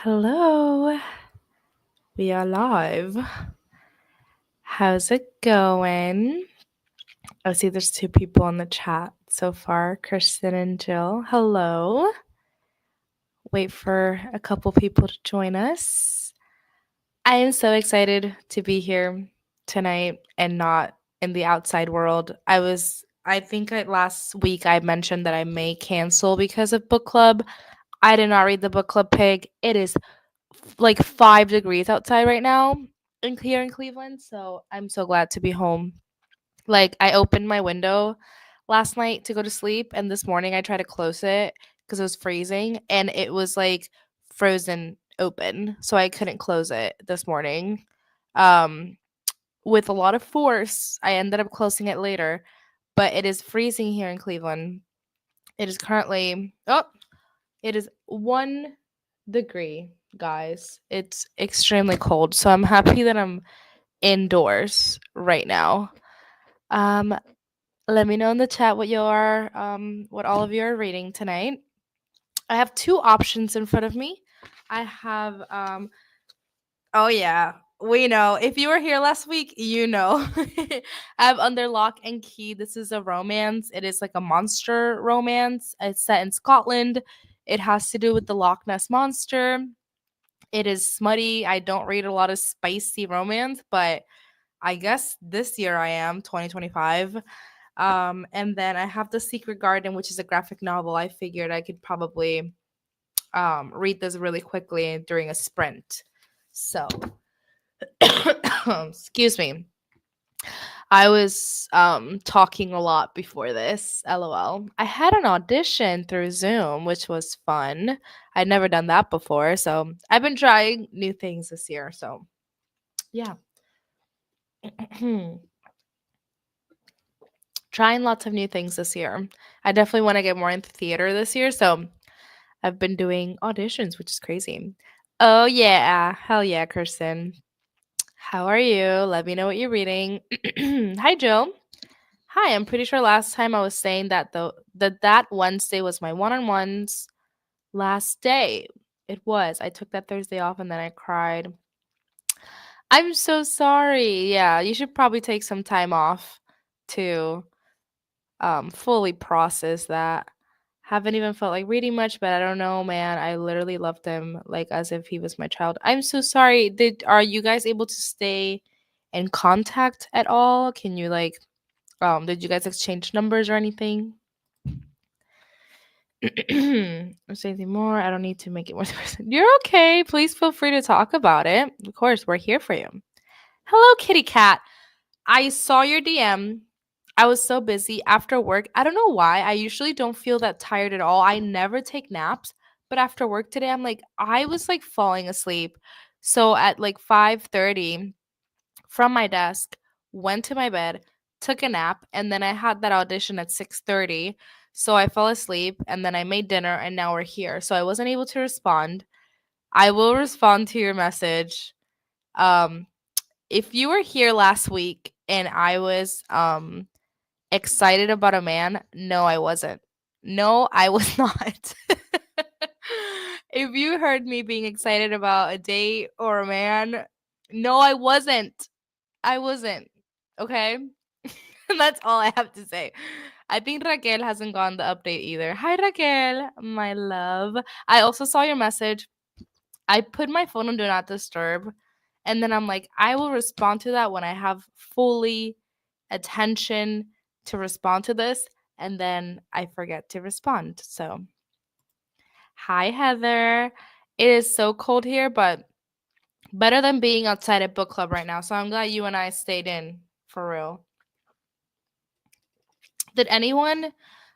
Hello, we are live. How's it going? I see there's two people in the chat so far, Kristen and Jill. Hello. Wait for a couple people to join us. I am so excited to be here tonight and not in the outside world. I think last week I mentioned that I may cancel because of book club. I did not read the book club pig. It is like 5 degrees outside right now here in Cleveland, so I'm so glad to be home. Like I opened my window last night to go to sleep, and this morning I tried to close it because it was freezing, and it was like frozen open, so I couldn't close it this morning. Um, with a lot of force, I ended up closing it later, but it is freezing here in Cleveland. It is currently it is 1 degree, guys. It's extremely cold. So I'm happy that I'm indoors right now. Um, Let me know in the chat what all of you are reading tonight. I have two options in front of me. I have oh yeah, we know. If you were here last week, you know. I have Under Lock and Key. This is a romance. It is like a monster romance. It's set in Scotland. It has to do with the Loch Ness monster. It is smutty. I don't read a lot of spicy romance, but I guess this year I am 2025. And then I have The Secret Garden, which is a graphic novel. I figured I could probably read this really quickly during a sprint. So, excuse me. I was talking a lot before this. LOL. I had an audition through Zoom, which was fun. I'd never done that before, so I've been trying new things this year. So, yeah. Trying lots of new things this year. I definitely want to get more into theater this year, so I've been doing auditions, which is crazy. Oh yeah, hell yeah, Kirsten. How are you? Let me know what you're reading. Hi, Jill. Hi, I'm pretty sure last time I was saying that Wednesday was my one-on-ones last day. It was. I took that Thursday off and then I cried. I'm so sorry. Yeah, you should probably take some time off to fully process that. Haven't even felt like reading much, but I don't know, man. I literally loved him like as if he was my child. I'm so sorry. Are you guys able to stay in contact at all? Can you like did you guys exchange numbers or anything? Say anything more? I don't need to make it more. You're okay. Please feel free to talk about it. Of course, we're here for you. Hello, kitty cat. I saw your DM. I was so busy after work. I don't know why. I usually don't feel that tired at all. I never take naps, but after work today, I was like falling asleep. So at like 5:30 from my desk, went to my bed, took a nap, and then I had that audition at 6:30. So I fell asleep and then I made dinner and now we're here. So I wasn't able to respond. I will respond to your message. Um if you were here last week and I was excited about a man, no I wasn't. No, I was not. If you heard me being excited about a date or a man, no I wasn't. I wasn't. Okay? That's all I have to say. I think Raquel hasn't gotten the update either. Hi Raquel, my love. I also saw your message. I put my phone on do not disturb, and then I'm like, I will respond to that when I have fully attention to respond to this, and then I forget to respond. So, hi Heather. It is so cold here, but better than being outside at book club right now. So I'm glad you and I stayed in for real. Did anyone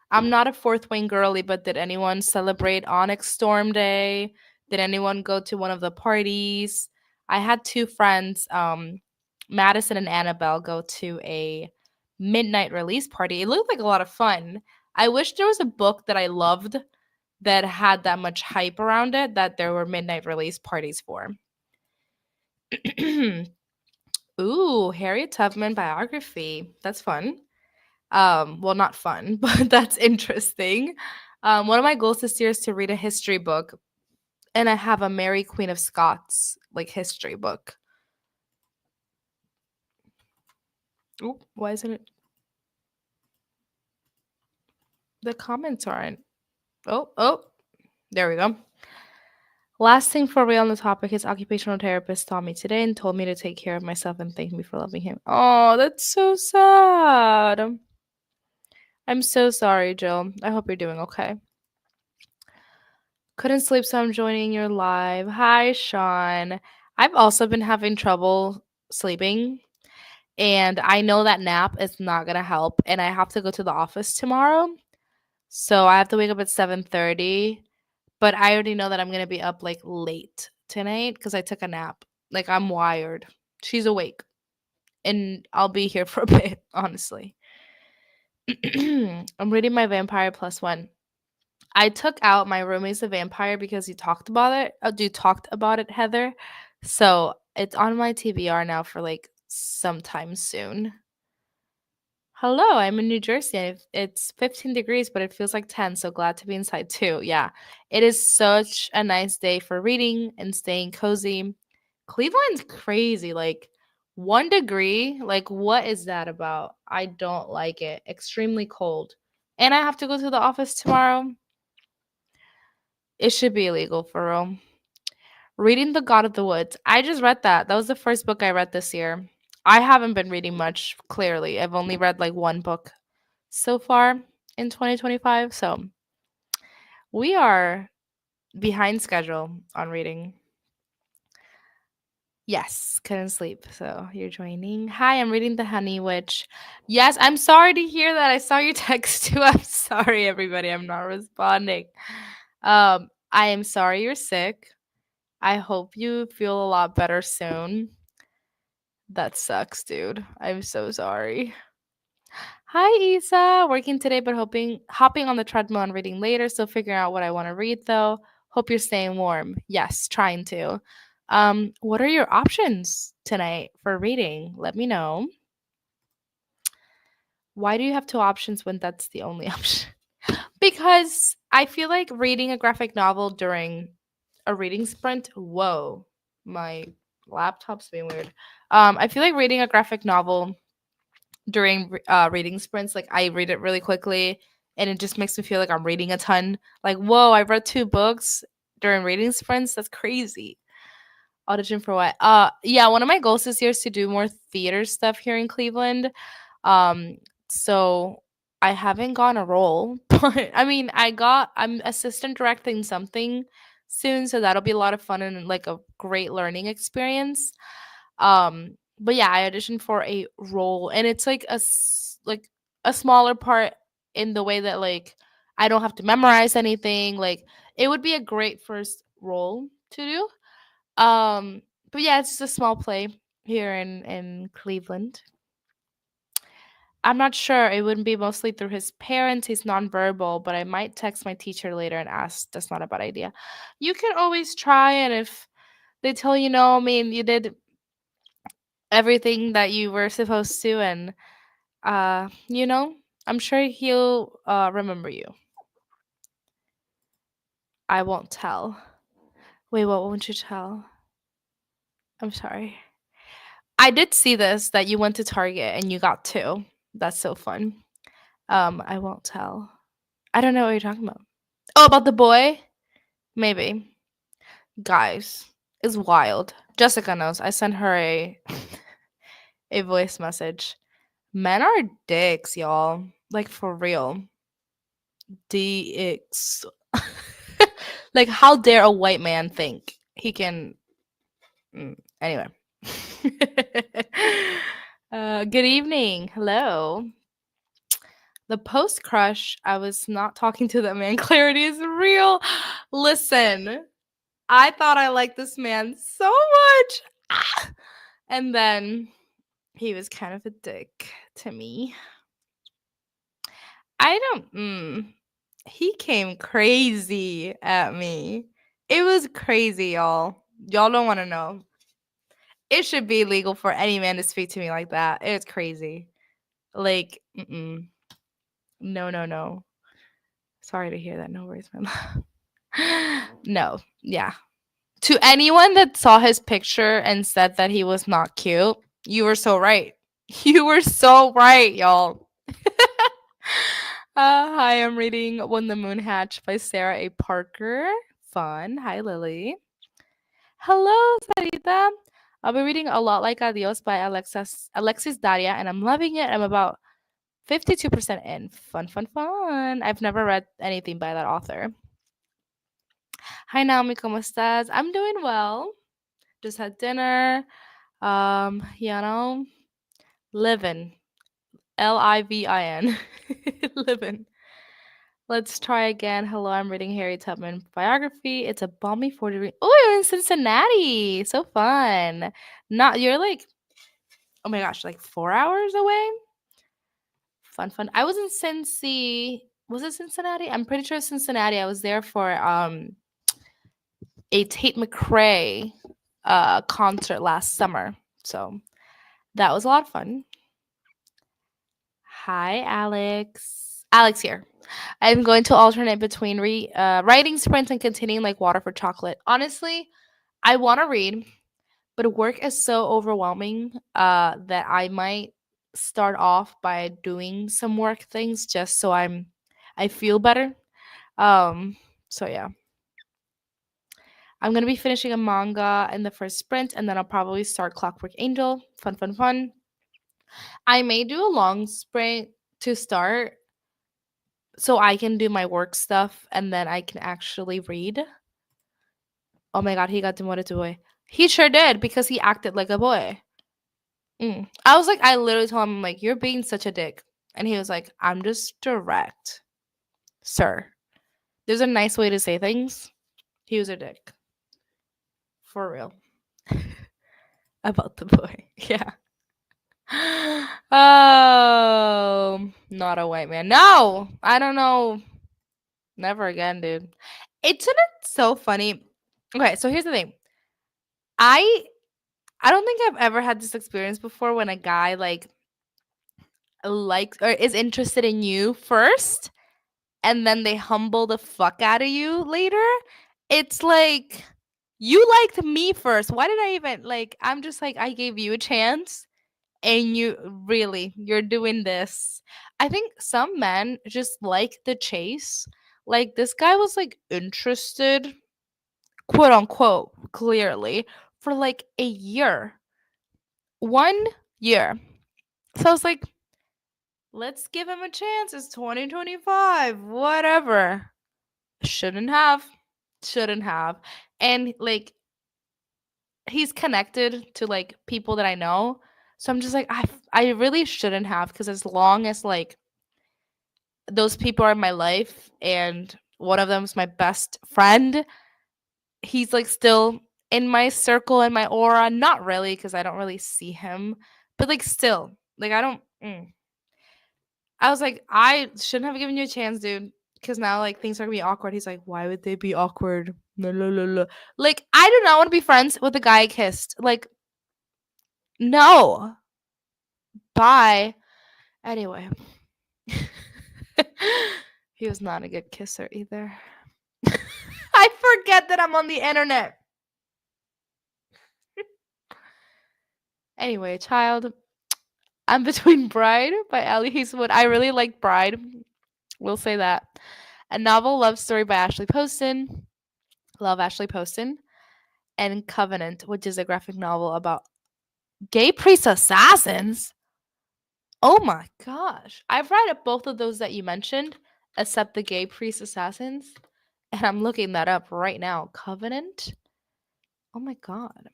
I'm not a fourth wing girly, but did anyone celebrate Onyx Storm Day? Did anyone go to one of the parties? I had two friends, Madison and Annabelle, go to a midnight release party. It looked like a lot of fun. I wish there was a book that I loved that had that much hype around it that there were midnight release parties for. Ooh, Harriet Tubman biography. That's fun. Well, not fun, but that's interesting. One of my goals this year is to read a history book. And I have a Mary Queen of Scots like history book. Oop, why isn't it? The comments aren't. Oh, there we go. Last thing for real on the topic, his occupational therapist saw me today and told me to take care of myself and thank me for loving him. Oh, that's so sad. I'm so sorry, Jill. I hope you're doing okay. Couldn't sleep, so I'm joining your live. Hi, Sean. I've also been having trouble sleeping, and I know that nap is not gonna help, and I have to go to the office tomorrow. So I have to wake up at 7:30, but I already know that I'm gonna be up like late tonight because I took a nap. Like I'm wired. She's awake, and I'll be here for a bit, honestly. I'm reading my Vampire Plus One. I took out My Roommate's a Vampire because you talked about it. You talked about it, Heather. So it's on my TBR now for like sometime soon. Hello, I'm in New Jersey. It's 15 degrees, but it feels like 10. So glad to be inside too. Yeah, it is such a nice day for reading and staying cozy. Cleveland's crazy. Like 1 degree. Like, what is that about? I don't like it. Extremely cold. And I have to go to the office tomorrow. It should be illegal for real. Reading The God of the Woods. I just read that. That was the first book I read this year. I haven't been reading much, clearly. I've only read like one book so far in 2025. So we are behind schedule on reading. Yes, couldn't sleep. So you're joining. Hi, I'm reading The Honey Witch. Yes, I'm sorry to hear that. I saw your text too. I'm sorry, everybody. I'm not responding. I am sorry you're sick. I hope you feel a lot better soon. That sucks, dude. I'm so sorry. Hi, Isa. Working today, but hopping on the treadmill and reading later. Still figuring out what I want to read, though. Hope you're staying warm. Yes, trying to. What are your options tonight for reading? Let me know. Why do you have two options when that's the only option? Because I feel like reading a graphic novel during a reading sprint. Whoa, my laptop's being weird. I feel like reading a graphic novel during reading sprints, like I read it really quickly, and it just makes me feel like I'm reading a ton. Like, whoa, I read 2 books during reading sprints. That's crazy. Audition for what? Yeah, one of my goals this year is to do more theater stuff here in Cleveland. Um, so I haven't gotten a role, but I mean, I'm assistant directing something soon, so that'll be a lot of fun and like a great learning experience. But yeah, I auditioned for a role, and it's like like a smaller part in the way that like I don't have to memorize anything. Like it would be a great first role to do. But yeah, it's just a small play here in Cleveland. I'm not sure. It wouldn't be mostly through his parents. He's nonverbal, but I might text my teacher later and ask. That's not a bad idea. You can always try, and if they tell you no, I mean, you did everything that you were supposed to, and you know, I'm sure he'll remember you. I won't tell. Wait, what won't you tell? I'm sorry. I did see this that you went to Target and you got two. That's so fun. I won't tell. I don't know what you're talking about. Oh, about the boy? Maybe. Guys, it's wild. Jessica knows. I sent her a a voice message. Men are dicks, y'all. Like for real. DX. Like how dare a white man think he can anyway. Good evening. Hello. The post crush, I was not talking to that man. Clarity is real. Listen, I thought I liked this man so much. Ah! And then he was kind of a dick to me. I don't, he came crazy at me. It was crazy, y'all. Y'all don't want to know. It should be illegal for any man to speak to me like that. It's crazy. Like, no, no, no. Sorry to hear that. No worries, my love. No, yeah. To anyone that saw his picture and said that he was not cute, you were so right. You were so right, y'all. Hi, I'm reading When the Moon Hatched by Sarah A. Parker. Fun. Hi, Lily. Hello, Sarita. I'll be reading A Lot Like Adios by Alexis Daria, and I'm loving it. I'm about 52% in. Fun, fun, fun. I've never read anything by that author. Hi, Naomi. ¿Cómo estás? I'm doing well. Just had dinner. You know, living. Livin. Living. Let's try again. Hello, I'm reading Harry Tubman biography. It's a balmy 40. Oh, you're in Cincinnati. So fun. Not you're like, oh my gosh, like 4 hours away. Fun, fun. I was in Cincy. Was it Cincinnati? I'm pretty sure Cincinnati. I was there for a Tate McRae concert last summer. So that was a lot of fun. Hi, Alex. Alex here. I'm going to alternate between writing sprints and continuing like water for chocolate. Honestly, I want to read, but work is so overwhelming that I might start off by doing some work things just so I feel better. Um, so yeah. I'm gonna be finishing a manga in the first sprint, and then I'll probably start Clockwork Angel. Fun, fun, fun. I may do a long sprint to start so I can do my work stuff and then I can actually read. Oh my god, he got demoted to boy. He sure did because he acted like a boy. I was like, I literally told him, like, you're being such a dick. And he was like, I'm just direct, sir. There's a nice way to say things. He was a dick. For real. About the boy. Yeah. Oh, not a white man. No, I don't know. Never again, dude. Isn't it so funny? Okay, so here's the thing. I I don't think I've ever had this experience before when a guy likes or is interested in you first and then they humble the fuck out of you later. It's like you liked me first. Why did I even like I'm just like I gave you a chance and you're doing this. I think some men just like the chase. Like this guy was like interested, quote unquote, clearly for like a year. 1 year. So I was like, let's give him a chance. It's 2025. Whatever. Shouldn't have. Shouldn't have. And like he's connected to like people that I know. So I'm just like I really shouldn't have because as long as like those people are in my life and one of them is my best friend, he's like still in my circle and my aura. Not really because I don't really see him, but like still, like I don't. I was like, I shouldn't have given you a chance, dude. Because now, like, things are gonna be awkward. He's like, why would they be awkward? La, la, la, la. Like, I do not want to be friends with the guy I kissed. Like, no. Bye. Anyway, he was not a good kisser either. I forget that I'm on the internet. Anyway, child, I'm between Bride by Allie Hazelwood. I really like Bride. We'll say that. A novel love story by Ashley Poston. Love Ashley Poston. And Covenant, which is a graphic novel about gay priest assassins. Oh my gosh. I've read both of those that you mentioned, except the gay priest assassins. And I'm looking that up right now. Covenant. Oh my god.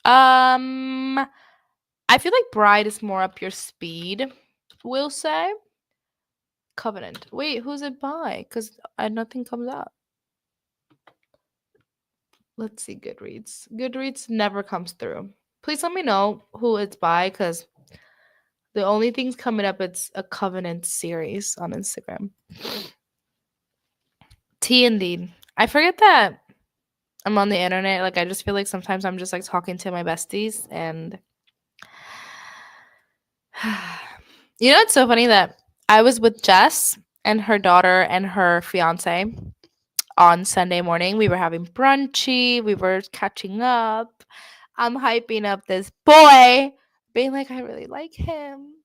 I feel like Bride is more up your speed, we'll say. Covenant. Wait, who's it by? Because nothing comes up. Let's see Goodreads. Goodreads never comes through. Please let me know who it's by because the only things coming up it's a Covenant series on Instagram. T indeed. I forget that I'm on the internet. Like I just feel like sometimes I'm just like talking to my besties and you know it's so funny that I was with Jess and her daughter and her fiance on Sunday morning. We were having brunchy. We were catching up. I'm hyping up this boy, being like, I really like him.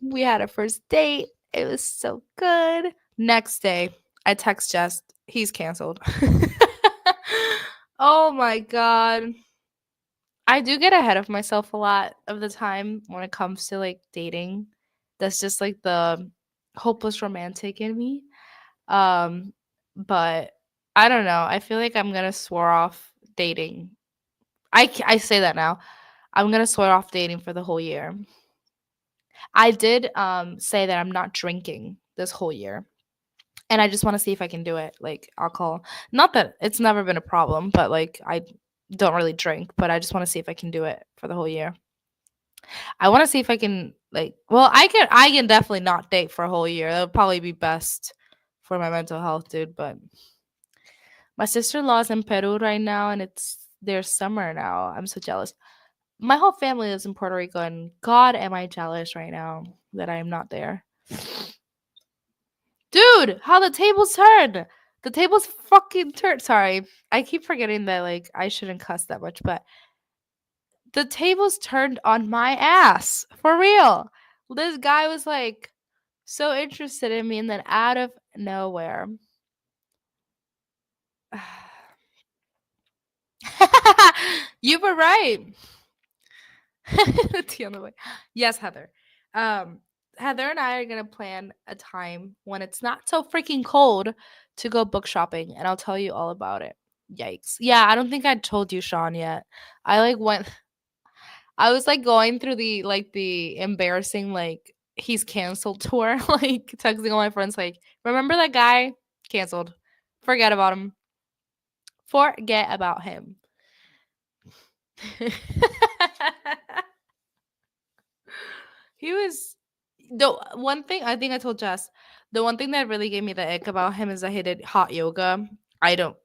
We had a first date. It was so good. Next day, I text Jess. He's canceled. Oh my God. I do get ahead of myself a lot of the time when it comes to like dating. That's just like the hopeless romantic in me. Um, but I don't know. I feel like I'm gonna swear off dating. I say that now. I'm gonna swear off dating for the whole year. I did say that I'm not drinking this whole year. And I just want to see if I can do it, like alcohol. Not that it's never been a problem, but like I don't really drink, but I just want to see if I can do it for the whole year. I want to see if I can like well, I can definitely not date for a whole year. That would probably be best for my mental health, dude, but my sister-in-law's in Peru right now and it's their summer now. I'm so jealous. My whole family lives in Puerto Rico and God am I jealous right now that I am not there. Dude, how the tables turned. The tables fucking turned. Sorry. I keep forgetting that like I shouldn't cuss that much, but the tables turned on my ass. For real. This guy was like so interested in me and then out of nowhere. You were right. Tea on the way. Yes, Heather. Um, Heather and I are gonna plan a time when it's not so freaking cold to go book shopping, and I'll tell you all about it. Yikes! Yeah, I don't think I told you, Sean, yet. I like went. I was like going through the embarrassing like he's canceled tour, like texting all my friends, like, remember that guy canceled? Forget about him. Forget about him. He was the one thing I think I told Jess, the one thing that really gave me the ick about him is that he did hot yoga. I don't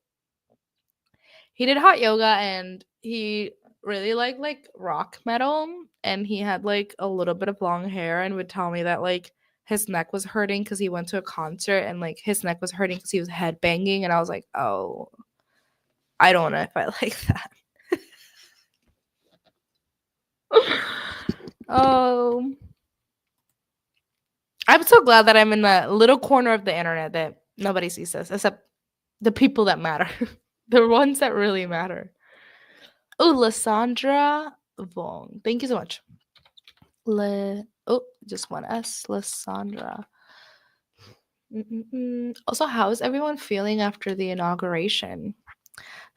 he did hot yoga and he really liked like rock metal and he had like a little bit of long hair and would tell me that like his neck was hurting because he went to a concert and like his neck was hurting because he was headbanging and I was like, oh, I don't know if I like that. Oh, I'm so glad that I'm in a little corner of the internet that nobody sees this except the people that matter, the ones that really matter. Oh, Lysandra Vong. Thank you so much. Just one S, Lysandra. Also, how is everyone feeling after the inauguration?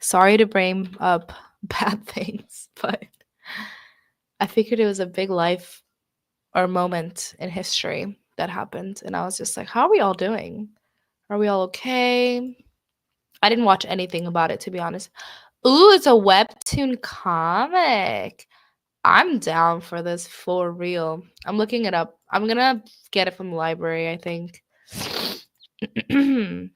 Sorry to bring up bad things, but I figured it was a big life or moment in history that happened. And I was just like, how are we all doing? Are we all okay? I didn't watch anything about it, to be honest. Ooh, it's a webtoon comic. I'm down for this for real. I'm looking it up. I'm gonna get it from the library, I think. Gonna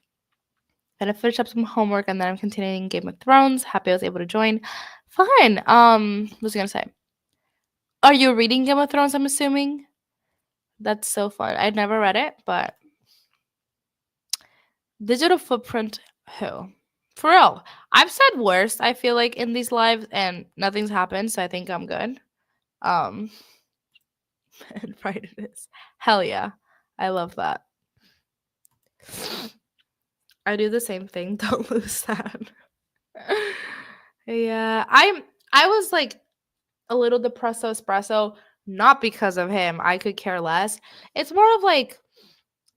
finish up some homework and then I'm continuing Game of Thrones. Happy I was able to join. Fine. What was I gonna say? Are you reading Game of Thrones, I'm assuming? That's so fun. I'd never read it, but Digital Footprint who? For real. I've said worse, I feel like, in these lives and nothing's happened, so I think I'm good. Um and right it is. Hell yeah. I love that. I do the same thing. Don't lose that. Yeah. I was like a little depresso espresso, not because of him. I could care less. It's more of like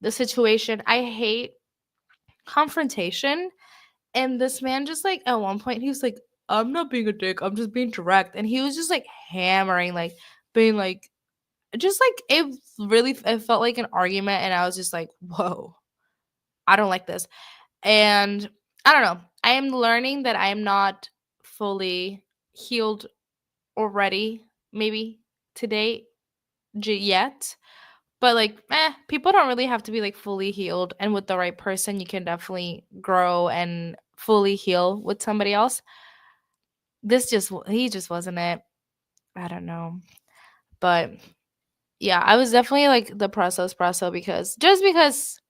the situation. I hate confrontation. And this man just like at one point he was like, I'm not being a dick, I'm just being direct. And he was just like hammering, like being like just like it felt like an argument and I was just like, whoa, I don't like this. And I don't know. I am learning that I am not fully healed or ready, maybe today yet. But like, people don't really have to be like fully healed. And with the right person, you can definitely grow and fully heal with somebody else. He just wasn't it. I don't know. But yeah, I was definitely like the espresso because just because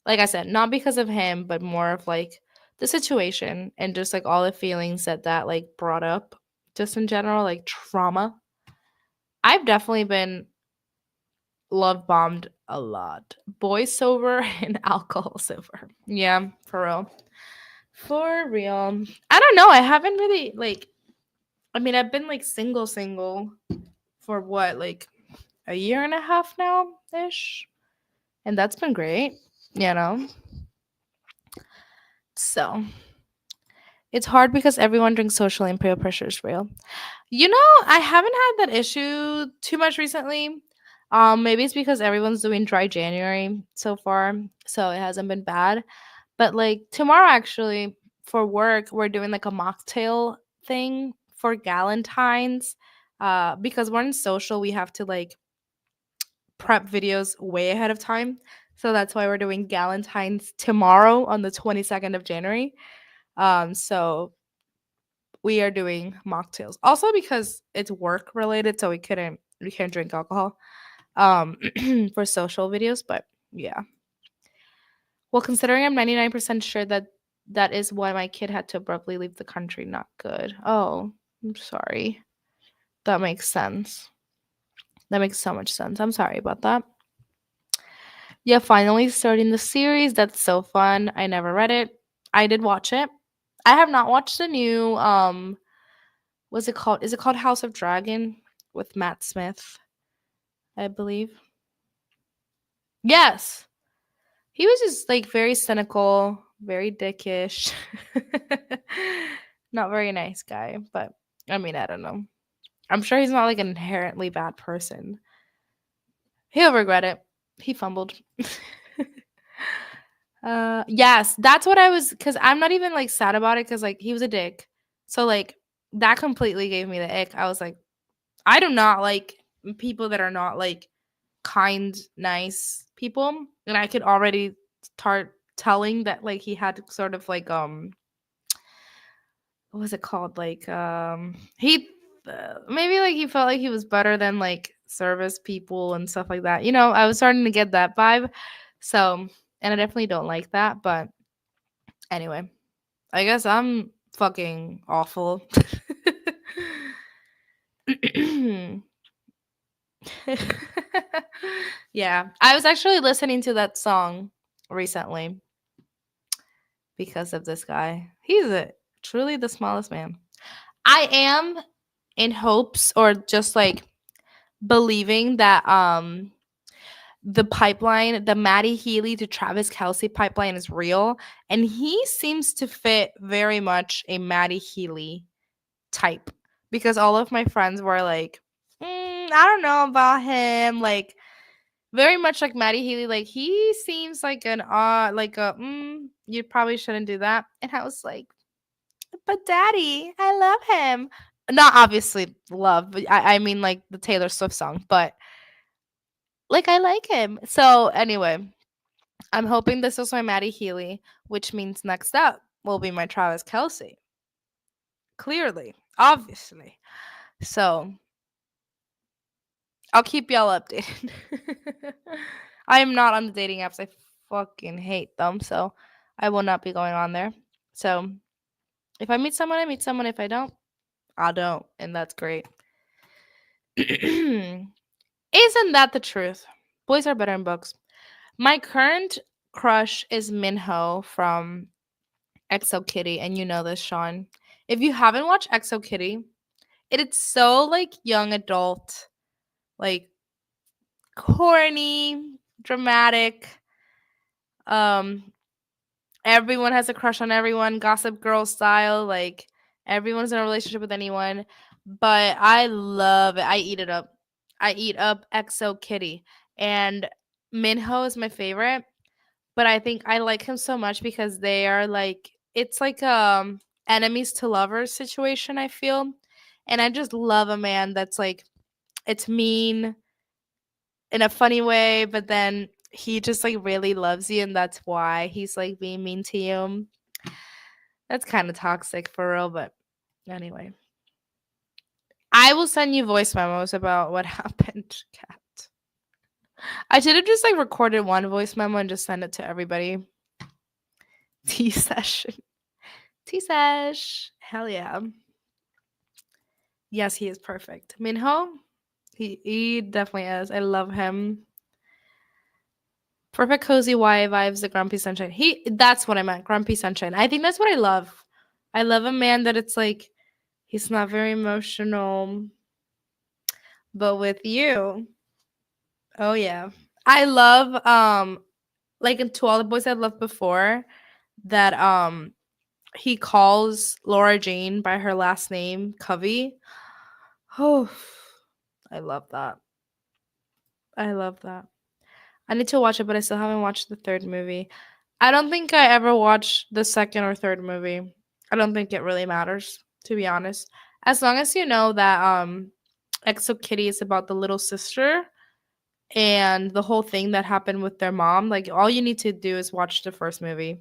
Like I said, not because of him, but more of like the situation and just like all the feelings that like brought up just in general, like trauma. I've definitely been love bombed a lot. Boys sober and alcohol sober. Yeah, for real. For real. I don't know. I haven't really like I mean, I've been like single for what, like a year and a half now ish. And that's been great, you know? So it's hard because everyone drinks socially and peer pressure is real. You know, I haven't had that issue too much recently. Maybe it's because everyone's doing dry January so far, so it hasn't been bad. But like tomorrow, actually, for work, we're doing like a mocktail thing for Galentine's. Because we're in social, we have to like prep videos way ahead of time. So that's why we're doing Galentine's tomorrow on the 22nd of January. So we are doing mocktails. Also because it's work related, so we can't drink alcohol for social videos, but yeah. Well, considering I'm 99% sure that that is why my kid had to abruptly leave the country, not good. Oh, I'm sorry. That makes sense. That makes so much sense. I'm sorry about that. Yeah, finally starting the series. That's so fun. I never read it. I did watch it. I have not watched the new what's it called? Is it called House of Dragon with Matt Smith, I believe? Yes. He was just like very cynical, very dickish. Not very nice guy, but I mean, I don't know. I'm sure he's not like an inherently bad person. He'll regret it. He fumbled. Yes, that's what I was cuz I'm not even like sad about it cuz like he was a dick. So like that completely gave me the ick. I was like I do not like people that are not like kind, nice people, and I could already start telling that like he had sort of like what was it called? Like he maybe like he felt like he was better than like service people and stuff like that. You know, I was starting to get that vibe. So, and I definitely don't like that, but anyway, I guess I'm fucking awful. Yeah, I was actually listening to that song recently because of this guy. He's truly the smallest man. I am in hopes or just like believing that the pipeline, the Maddie Healy to Travis Kelsey pipeline is real, and he seems to fit very much a Maddie Healy type because all of my friends were like, I don't know about him, like very much like Maddie Healy, like he seems like an like a you probably shouldn't do that. And I was like, but daddy, I love him. Not obviously love, but I mean like the Taylor Swift song, but like I like him. So anyway, I'm hoping this is my Maddie Healy, which means next up will be my Travis Kelsey. Clearly, obviously. So I'll keep y'all updated. I am not on the dating apps. I fucking hate them. So I will not be going on there. So if I meet someone, I meet someone. If I don't, I don't. And that's great. Isn't that the truth? Boys are better in books. My current crush is Minho from Exo Kitty. And you know this, Sean. If you haven't watched Exo Kitty, it's so like young adult, like corny, dramatic. Um, everyone has a crush on everyone, Gossip Girl style. Like everyone's in a relationship with anyone. But I love it. I eat it up. I eat up Exo Kitty. And Minho is my favorite. But I think I like him so much because they are like it's like enemies to lovers situation, I feel. And I just love a man that's like it's mean in a funny way, but then he just like really loves you and that's why he's like being mean to you. That's kind of toxic for real, but anyway. I will send you voice memos about what happened, Kat. I should have just like recorded one voice memo and just send it to everybody. Tea session. Tea sesh. Hell yeah. Yes, he is perfect. Minho, he definitely is. I love him. Perfect cozy YA vibes, the grumpy sunshine. That's what I meant, grumpy sunshine. I think that's what I love. I love a man that it's like he's not very emotional, but with you, oh yeah. I love like to all the boys I've loved before that he calls Laura Jane by her last name, Covey. Oh, I love that. I love that. I need to watch it, but I still haven't watched the third movie. I don't think I ever watched the second or third movie. I don't think it really matters, to be honest. As long as you know that Exo Kitty is about the little sister and the whole thing that happened with their mom, like all you need to do is watch the first movie.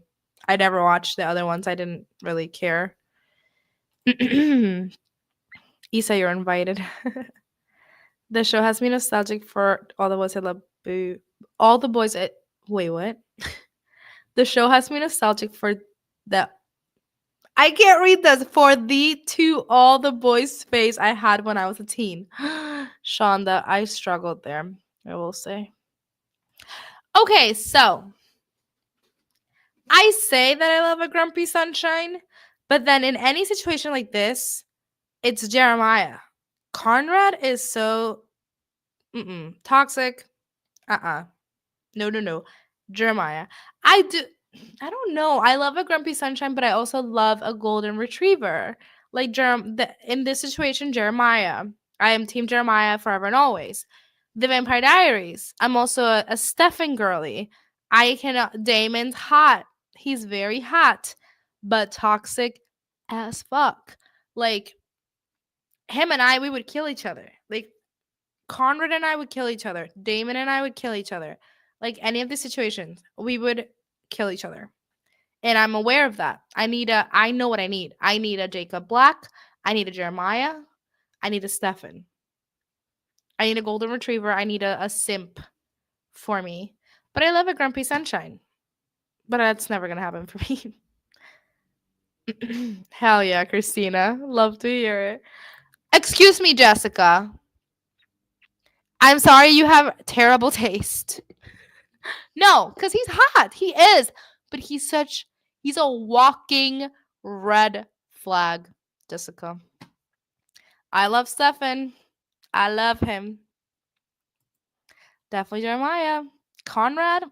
I never watched the other ones. I didn't really care. Isa, you're invited. The show has me nostalgic for all the boys I love. Boo. All the boys. Wait, what? The show has me nostalgic for the. I can't read this. For the to all the boys phase I had when I was a teen. Shonda, I struggled there. I will say. Okay, so I say that I love a grumpy sunshine, but then in any situation like this, it's Jeremiah. Conrad is so toxic. No. Jeremiah. I don't know. I love a grumpy sunshine, but I also love a golden retriever. Like in this situation, Jeremiah. I am team Jeremiah forever and always. The Vampire Diaries. I'm also a Stefan girly. I cannot. Damon's hot. He's very hot, but toxic as fuck. Like him and I, we would kill each other. Like Conrad and I would kill each other. Damon and I would kill each other. Like any of the situations, we would kill each other. And I'm aware of that. I know what I need. I need a Jacob Black. I need a Jeremiah. I need a Stefan. I need a golden retriever. I need a simp for me. But I love a grumpy sunshine. But that's never going to happen for me. Hell yeah, Christina. Love to hear it. Excuse me, Jessica. I'm sorry you have terrible taste. No, because he's hot. He is. But he's a walking red flag, Jessica. I love Stefan. I love him. Definitely Jeremiah. Conrad?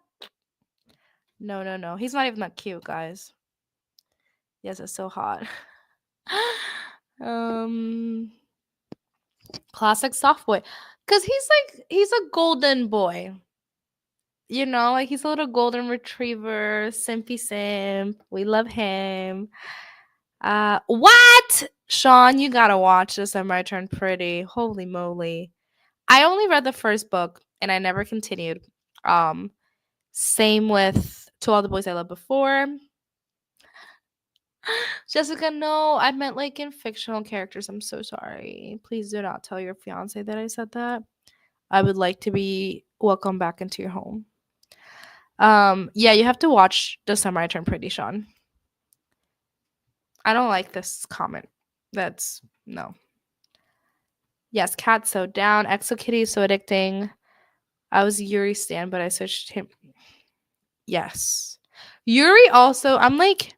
No. He's not even that cute, guys. Yes, it's so hot. Classic soft boy. Cause he's a golden boy. You know, like he's a little golden retriever, simpy simp. We love him. What? Sean, you gotta watch this. I might turn pretty. Holy moly. I only read the first book and I never continued. Same with To All the Boys I Loved Before. Jessica, no, I meant like in fictional characters. I'm so sorry. Please do not tell your fiance that I said that. I would like to be welcomed back into your home. Yeah, you have to watch The Summer I Turned Pretty, Sean. I don't like this comment. That's no. Yes, Cat so down. Exo Kitty is so addicting. I was Yuri stan, but I switched him. Yes. Yuri also, I'm like,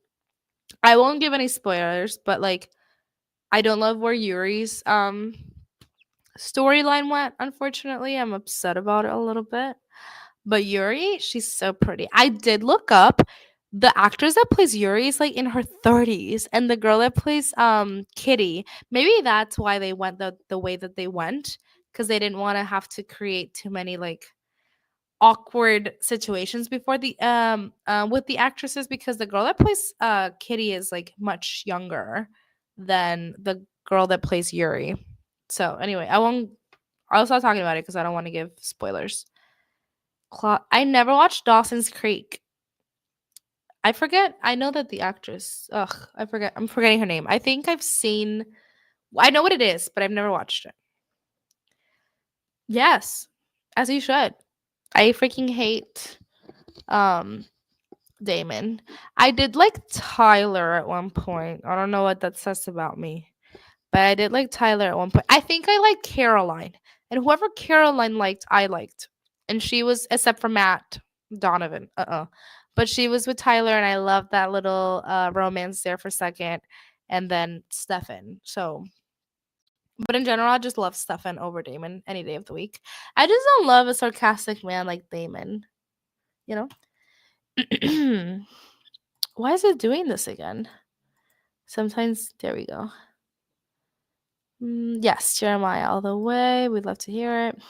I won't give any spoilers, but like I don't love where Yuri's storyline went, unfortunately. I'm upset about it a little bit. But Yuri, she's so pretty. I did look up the actress that plays Yuri is like in her 30s, and the girl that plays Kitty, maybe that's why they went the way that they went, because they didn't want to have to create too many like awkward situations before the with the actresses, because the girl that plays Kitty is like much younger than the girl that plays Yuri. So anyway, I'll stop talking about it because I don't want to give spoilers. I never watched Dawson's Creek. I forget. I know that the actress. Ugh, I forget. I'm forgetting her name. I think I've seen. I know what it is, but I've never watched it. Yes, as you should. I freaking hate um Damon. I did like Tyler at one point. I don't know what that says about me. But I did like Tyler at one point. I think I liked Caroline. And whoever Caroline liked, I liked. And she was, except for Matt Donovan. But she was with Tyler, and I loved that little romance there for a second. And then Stefan. So, but in general, I just love Stefan over Damon any day of the week. I just don't love a sarcastic man like Damon, you know? Why is it doing this again? Sometimes, there we go. Yes, Jeremiah, all the way. We'd love to hear it.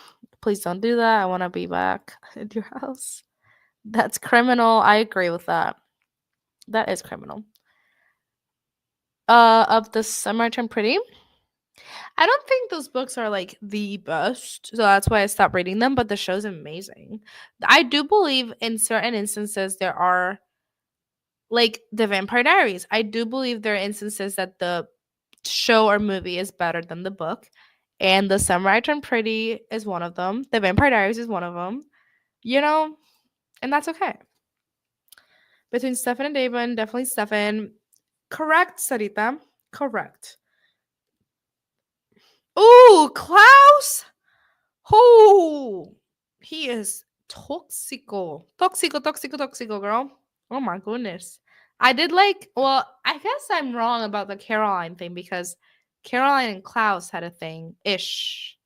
Please don't do that. I want to be back at your house. That's criminal. I agree with that. That is criminal. Of the Summer Turned Pretty, I don't think those books are like the best, so that's why I stopped reading them. But the show's amazing. I do believe in certain instances there are like the Vampire Diaries. I do believe there are instances that the show or movie is better than the book. And The Summer I Turned Pretty is one of them. The Vampire Diaries is one of them. You know, and that's okay. Between Stefan and David, definitely Stefan. Correct, Sarita. Correct. Ooh, Klaus. Oh, he is toxico. Toxico, girl. Oh my goodness. I did like, well, I guess I'm wrong about the Caroline thing because Caroline and Klaus had a thing ish.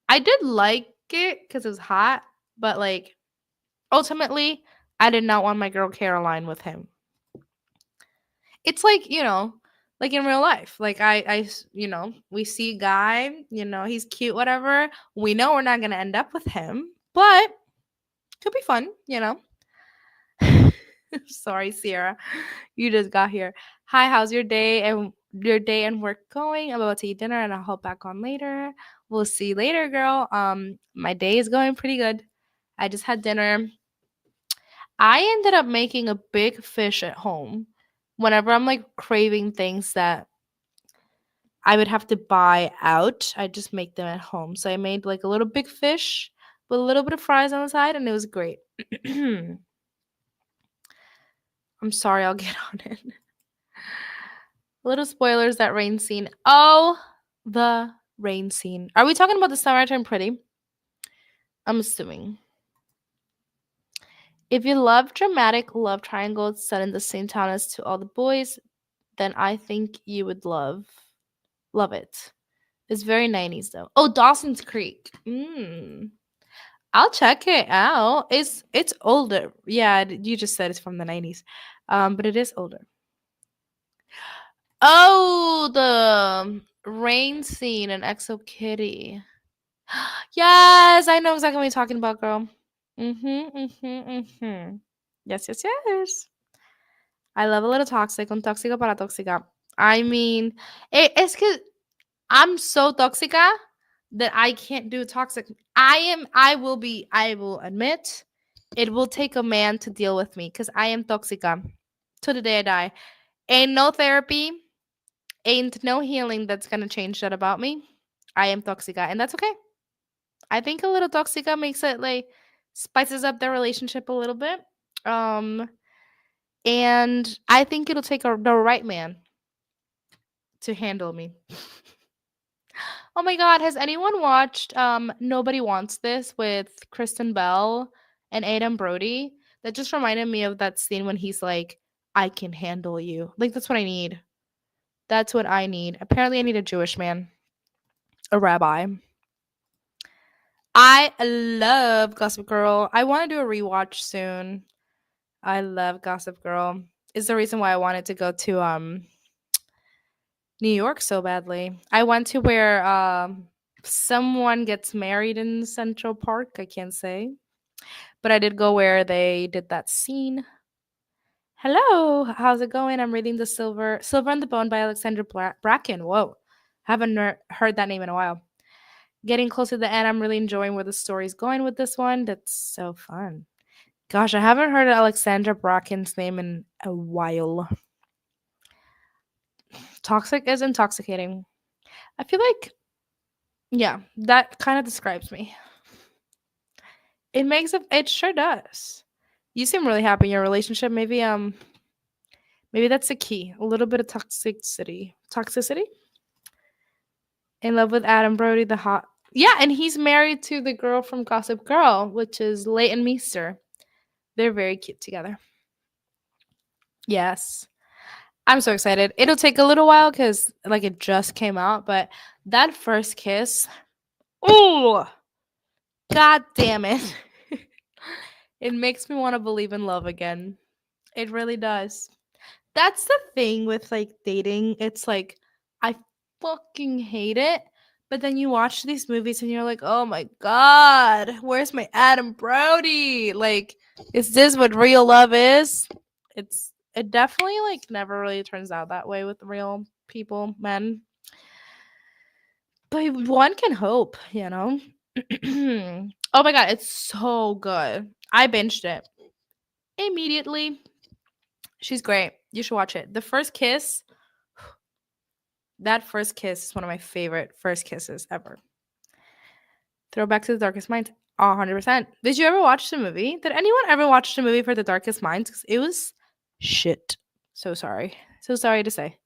I did like it because it was hot, but like ultimately, I did not want my girl Caroline with him. It's like, like in real life. Like we see a guy, he's cute, whatever. We know we're not gonna end up with him, but could be fun. Sorry, Sierra. You just got here. Hi, how's your day and work going? I'm about to eat dinner and I'll hop back on later. We'll see you later, girl. My day is going pretty good. I just had dinner. I ended up making a big fish at home. Whenever I'm like craving things that I would have to buy out, I just make them at home. So I made like a little big fish with a little bit of fries on the side, and it was great. I'm sorry, I'll get on it. Little spoilers, that rain scene. Oh, the rain scene. Are we talking about the Summer I Turned Pretty? I'm assuming. If you love dramatic love triangles set in the same town as To All the Boys, then I think you would love it. It's very 90s though. Oh, Dawson's Creek. I'll check it out. It's older. Yeah, you just said it's from the 90s. But it is older. Oh, the rain scene in Exo Kitty. Yes, I know exactly what you're talking about, girl. Yes, yes, yes. I love a little toxic. Un tóxico para tóxica. I mean, it's because I'm so toxica that I can't do toxic. I will admit, it will take a man to deal with me because I am toxica to the day I die. Ain't no therapy, ain't no healing that's gonna change that about me. I am toxica, and that's okay. I think a little toxica makes it like spices up their relationship a little bit. Um, and I think it'll take the right man to handle me. Oh my god, has anyone watched Nobody Wants This with Kristen Bell and Adam Brody? That just reminded me of that scene when he's like, I can handle you. Like, that's what I need. That's what I need. Apparently, I need a Jewish man, a rabbi. I love Gossip Girl. I want to do a rewatch soon. I love Gossip Girl. Is the reason why I wanted to go to New York so badly. I went to where someone gets married in Central Park. I can't say, but I did go where they did that scene. Hello, how's it going? I'm reading the Silver and the Bone by Alexandra Bracken. Whoa, haven't heard that name in a while. Getting close to the end, I'm really enjoying where the story's going with this one. That's so fun. Gosh, I haven't heard Alexandra Bracken's name in a while. Toxic is intoxicating. I feel like, yeah, that kind of describes me. It sure does. You seem really happy in your relationship. Maybe that's the key. A little bit of toxicity. Toxicity? In love with Adam Brody, the hot. Yeah, and he's married to the girl from Gossip Girl, which is Leighton Meester. They're very cute together. Yes. I'm so excited. It'll take a little while because like it just came out, but that first kiss, oh god damn it. It makes me want to believe in love again. It really does. That's the thing with like dating. It's like I fucking hate it. But then you watch these movies and you're like, oh my god, where's my Adam Brody? Like, is this what real love is? It definitely like never really turns out that way with real people, men. But one can hope, you know? Oh my god, it's so good. I binged it immediately. She's great. You should watch it. The first kiss, that first kiss is one of my favorite first kisses ever. Throwback to the Darkest Minds, 100%. Did you ever watch the movie? Did anyone ever watch the movie for the Darkest Minds? Because it was shit. So sorry. So sorry to say.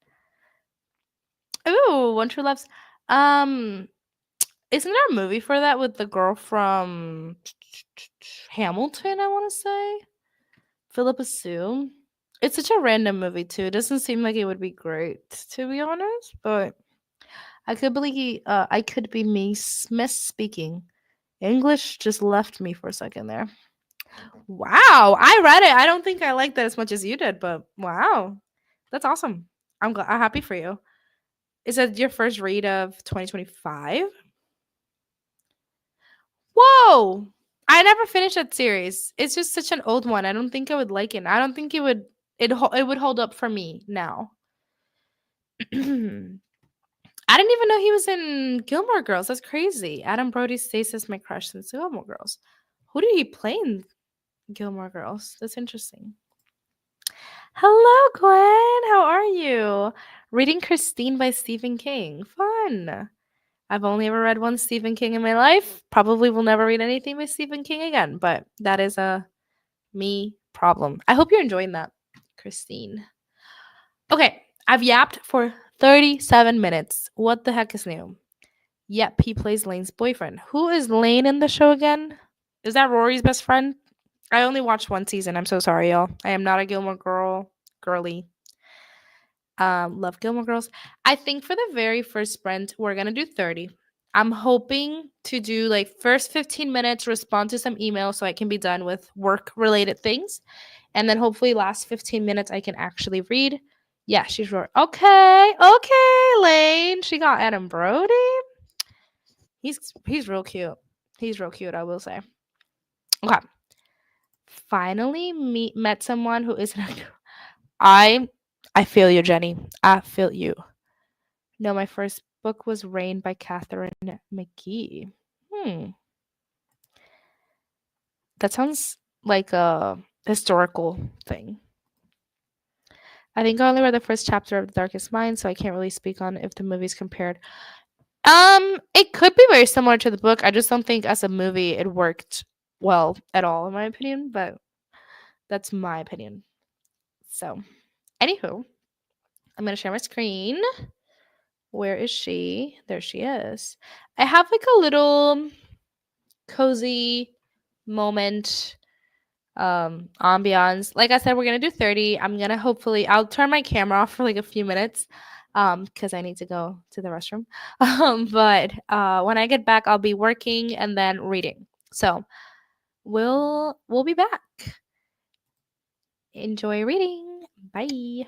Ooh, One True Loves. Um, isn't there a movie for that with the girl from Hamilton? I want to say Philippa Sue. It's such a random movie too. It doesn't seem like it would be great, to be honest. But I could be misspeaking. English just left me for a second there. Wow, I read it. I don't think I liked that as much as you did, but wow, that's awesome. I'm happy for you. Is that your first read of 2025? Whoa! I never finished that series. It's just such an old one. I don't think I would like it. I don't think it would hold up for me now. I didn't even know he was in Gilmore Girls. That's crazy. Adam Brody stays as my crush since Gilmore Girls. Who did he play in Gilmore Girls? That's interesting. Hello, Gwen. How are you? Reading Christine by Stephen King. Fun. I've only ever read one Stephen King in my life. Probably will never read anything by Stephen King again, but that is a me problem. I hope you're enjoying that, Christine. Okay, I've yapped for 37 minutes. What the heck is new? Yep, he plays Lane's boyfriend. Who is Lane in the show again? Is that Rory's best friend? I only watched one season. I'm so sorry, y'all. I am not a Gilmore girly. Love Gilmore Girls. I think for the very first sprint, we're gonna do 30. I'm hoping to do like first 15 minutes, respond to some emails so I can be done with work related things. And then hopefully last 15 minutes I can actually read. Yeah, she's right. Okay, Lane. She got Adam Brody. He's real cute. He's real cute, I will say. Okay. Finally met someone who isn't a I feel you, Jenny. I feel you. No, my first book was Rain by Catherine McGee. That sounds like a historical thing. I think I only read the first chapter of The Darkest Mind, so I can't really speak on if the movie's compared. It could be very similar to the book. I just don't think as a movie it worked well at all, in my opinion, but that's my opinion. So, anywho, I'm gonna share my screen. Where is she? There she is. I have like a little cozy moment ambiance. Like I said, we're gonna do 30. I'll turn my camera off for like a few minutes because I need to go to the restroom. But when I get back, I'll be working and then reading. So we'll be back. Enjoy reading. Bye.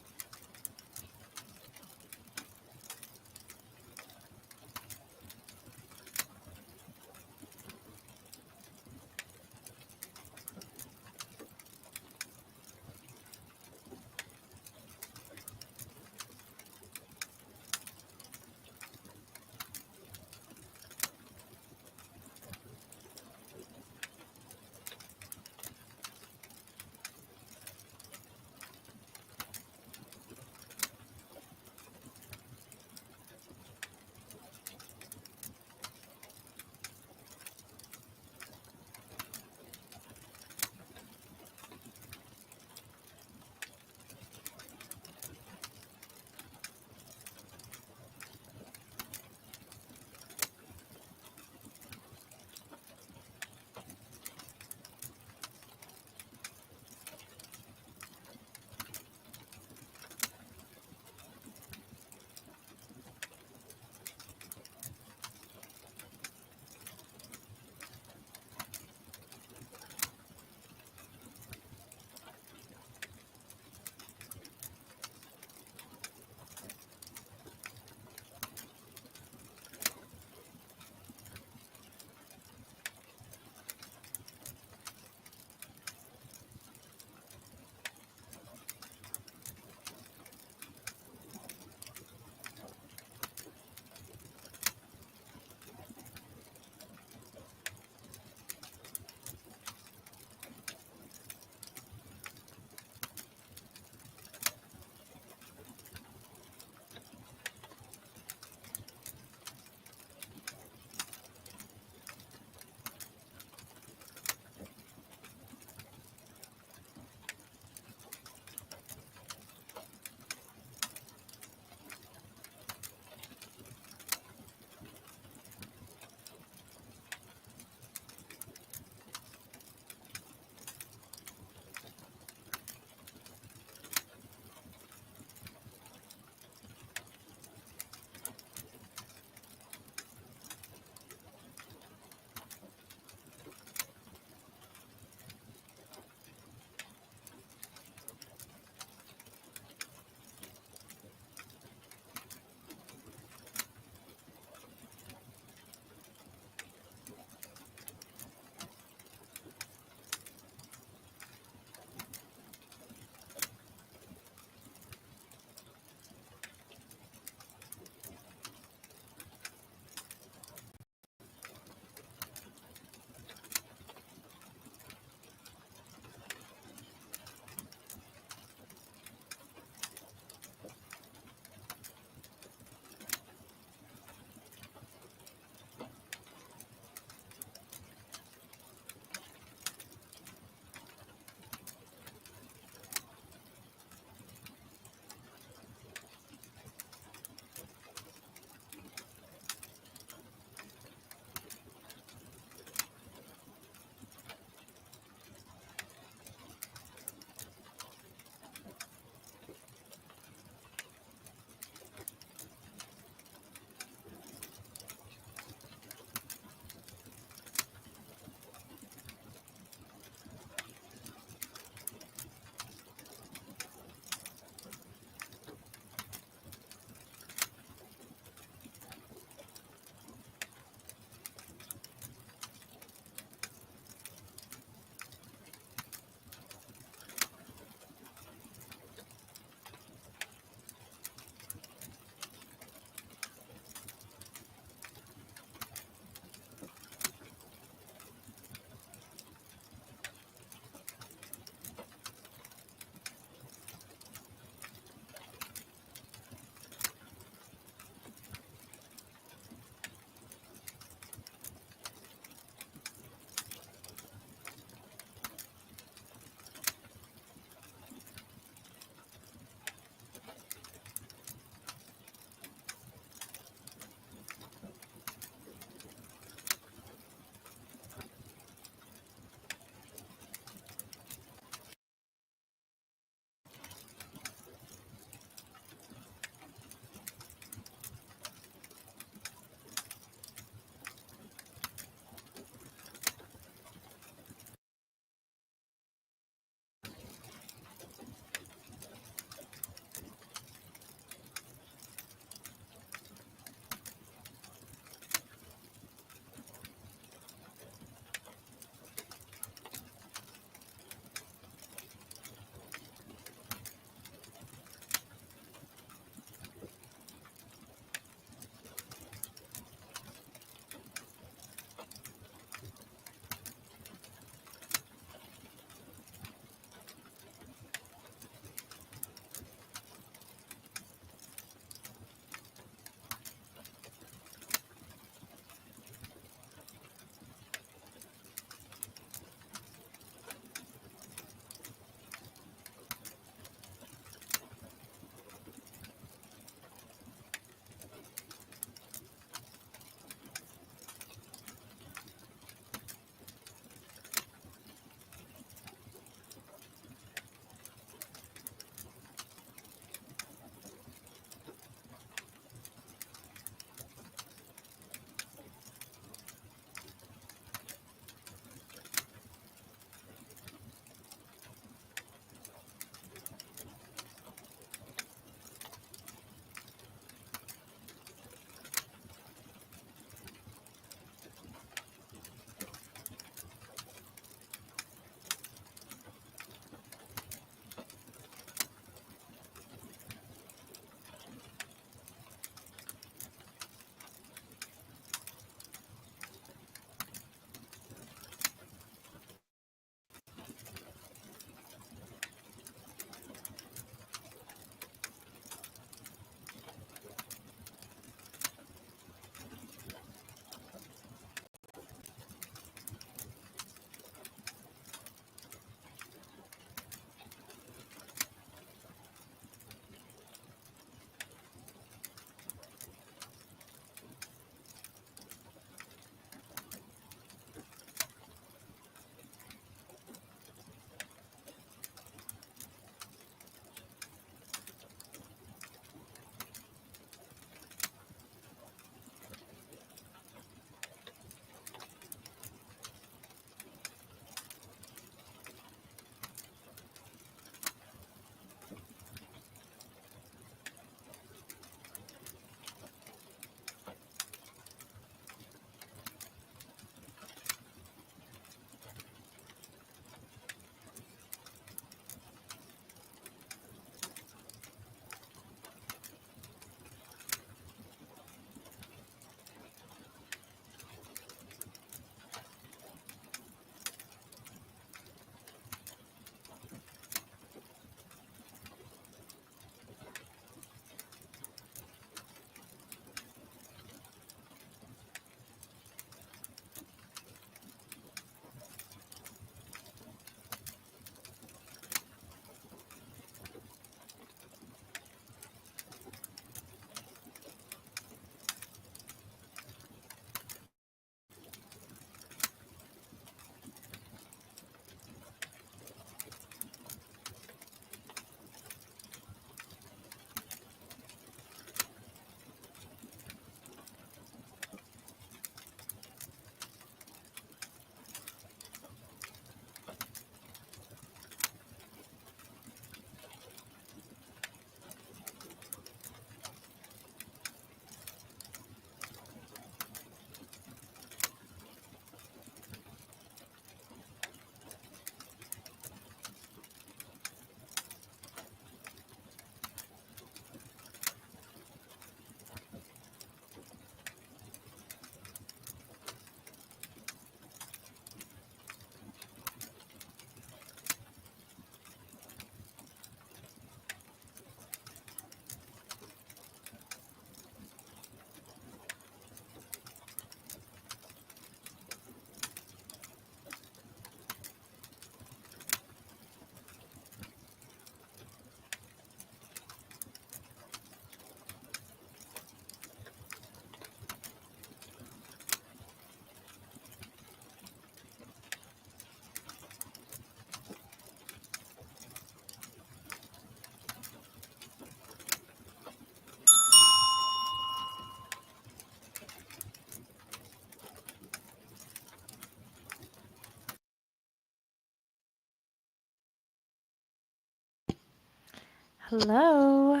Hello.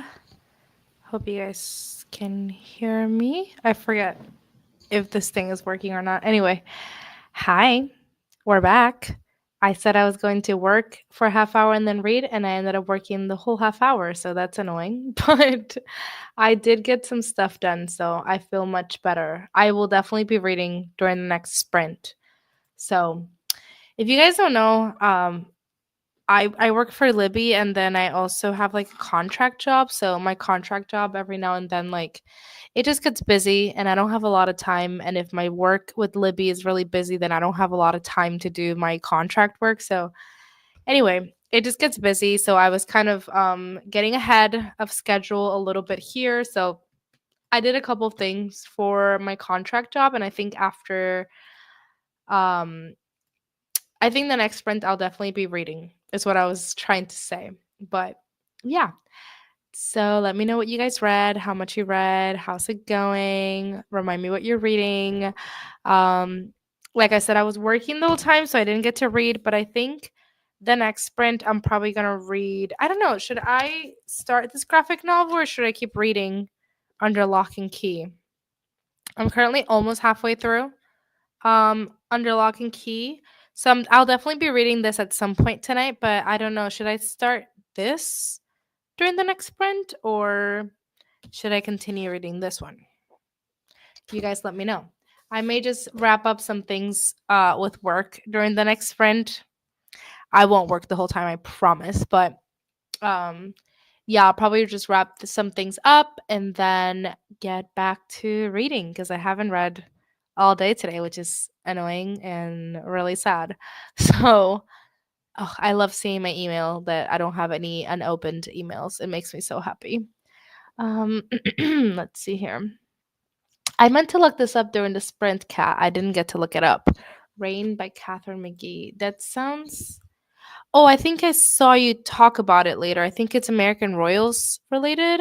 Hope you guys can hear me. I forget if this thing is working or not. Anyway, hi. We're back. I said I was going to work for a half hour and then read, and I ended up working the whole half hour, so that's annoying. But I did get some stuff done, so I feel much better. I will definitely be reading during the next sprint. So, if you guys don't know, I work for Libby, and then I also have like a contract job. So my contract job every now and then, like, it just gets busy and I don't have a lot of time. And if my work with Libby is really busy, then I don't have a lot of time to do my contract work. So anyway, it just gets busy. So I was kind of getting ahead of schedule a little bit here. So I did a couple of things for my contract job, and um I think the next sprint I'll definitely be reading is what I was trying to say. But yeah. So let me know what you guys read, how much you read, how's it going? Remind me what you're reading. Um like I said, I was working the whole time, so I didn't get to read, but I think the next sprint I'm probably going to read. I don't know, should I start this graphic novel or should I keep reading Under Lock and Key? I'm currently almost halfway through Under Lock and Key. So I'll definitely be reading this at some point tonight, but I don't know. Should I start this during the next sprint or should I continue reading this one? You guys let me know. I may just wrap up some things with work during the next sprint. I won't work the whole time, I promise, but um yeah, I'll probably just wrap some things up and then get back to reading because I haven't read all day today, which is annoying and really sad. So, oh, I love seeing my email that I don't have any unopened emails. It makes me so happy. Let's see here. I meant to look this up during the sprint, cat. I didn't get to look it up. Rain by Catherine McGee. That sounds. Oh, I think I saw you talk about it later. I think it's American Royals related.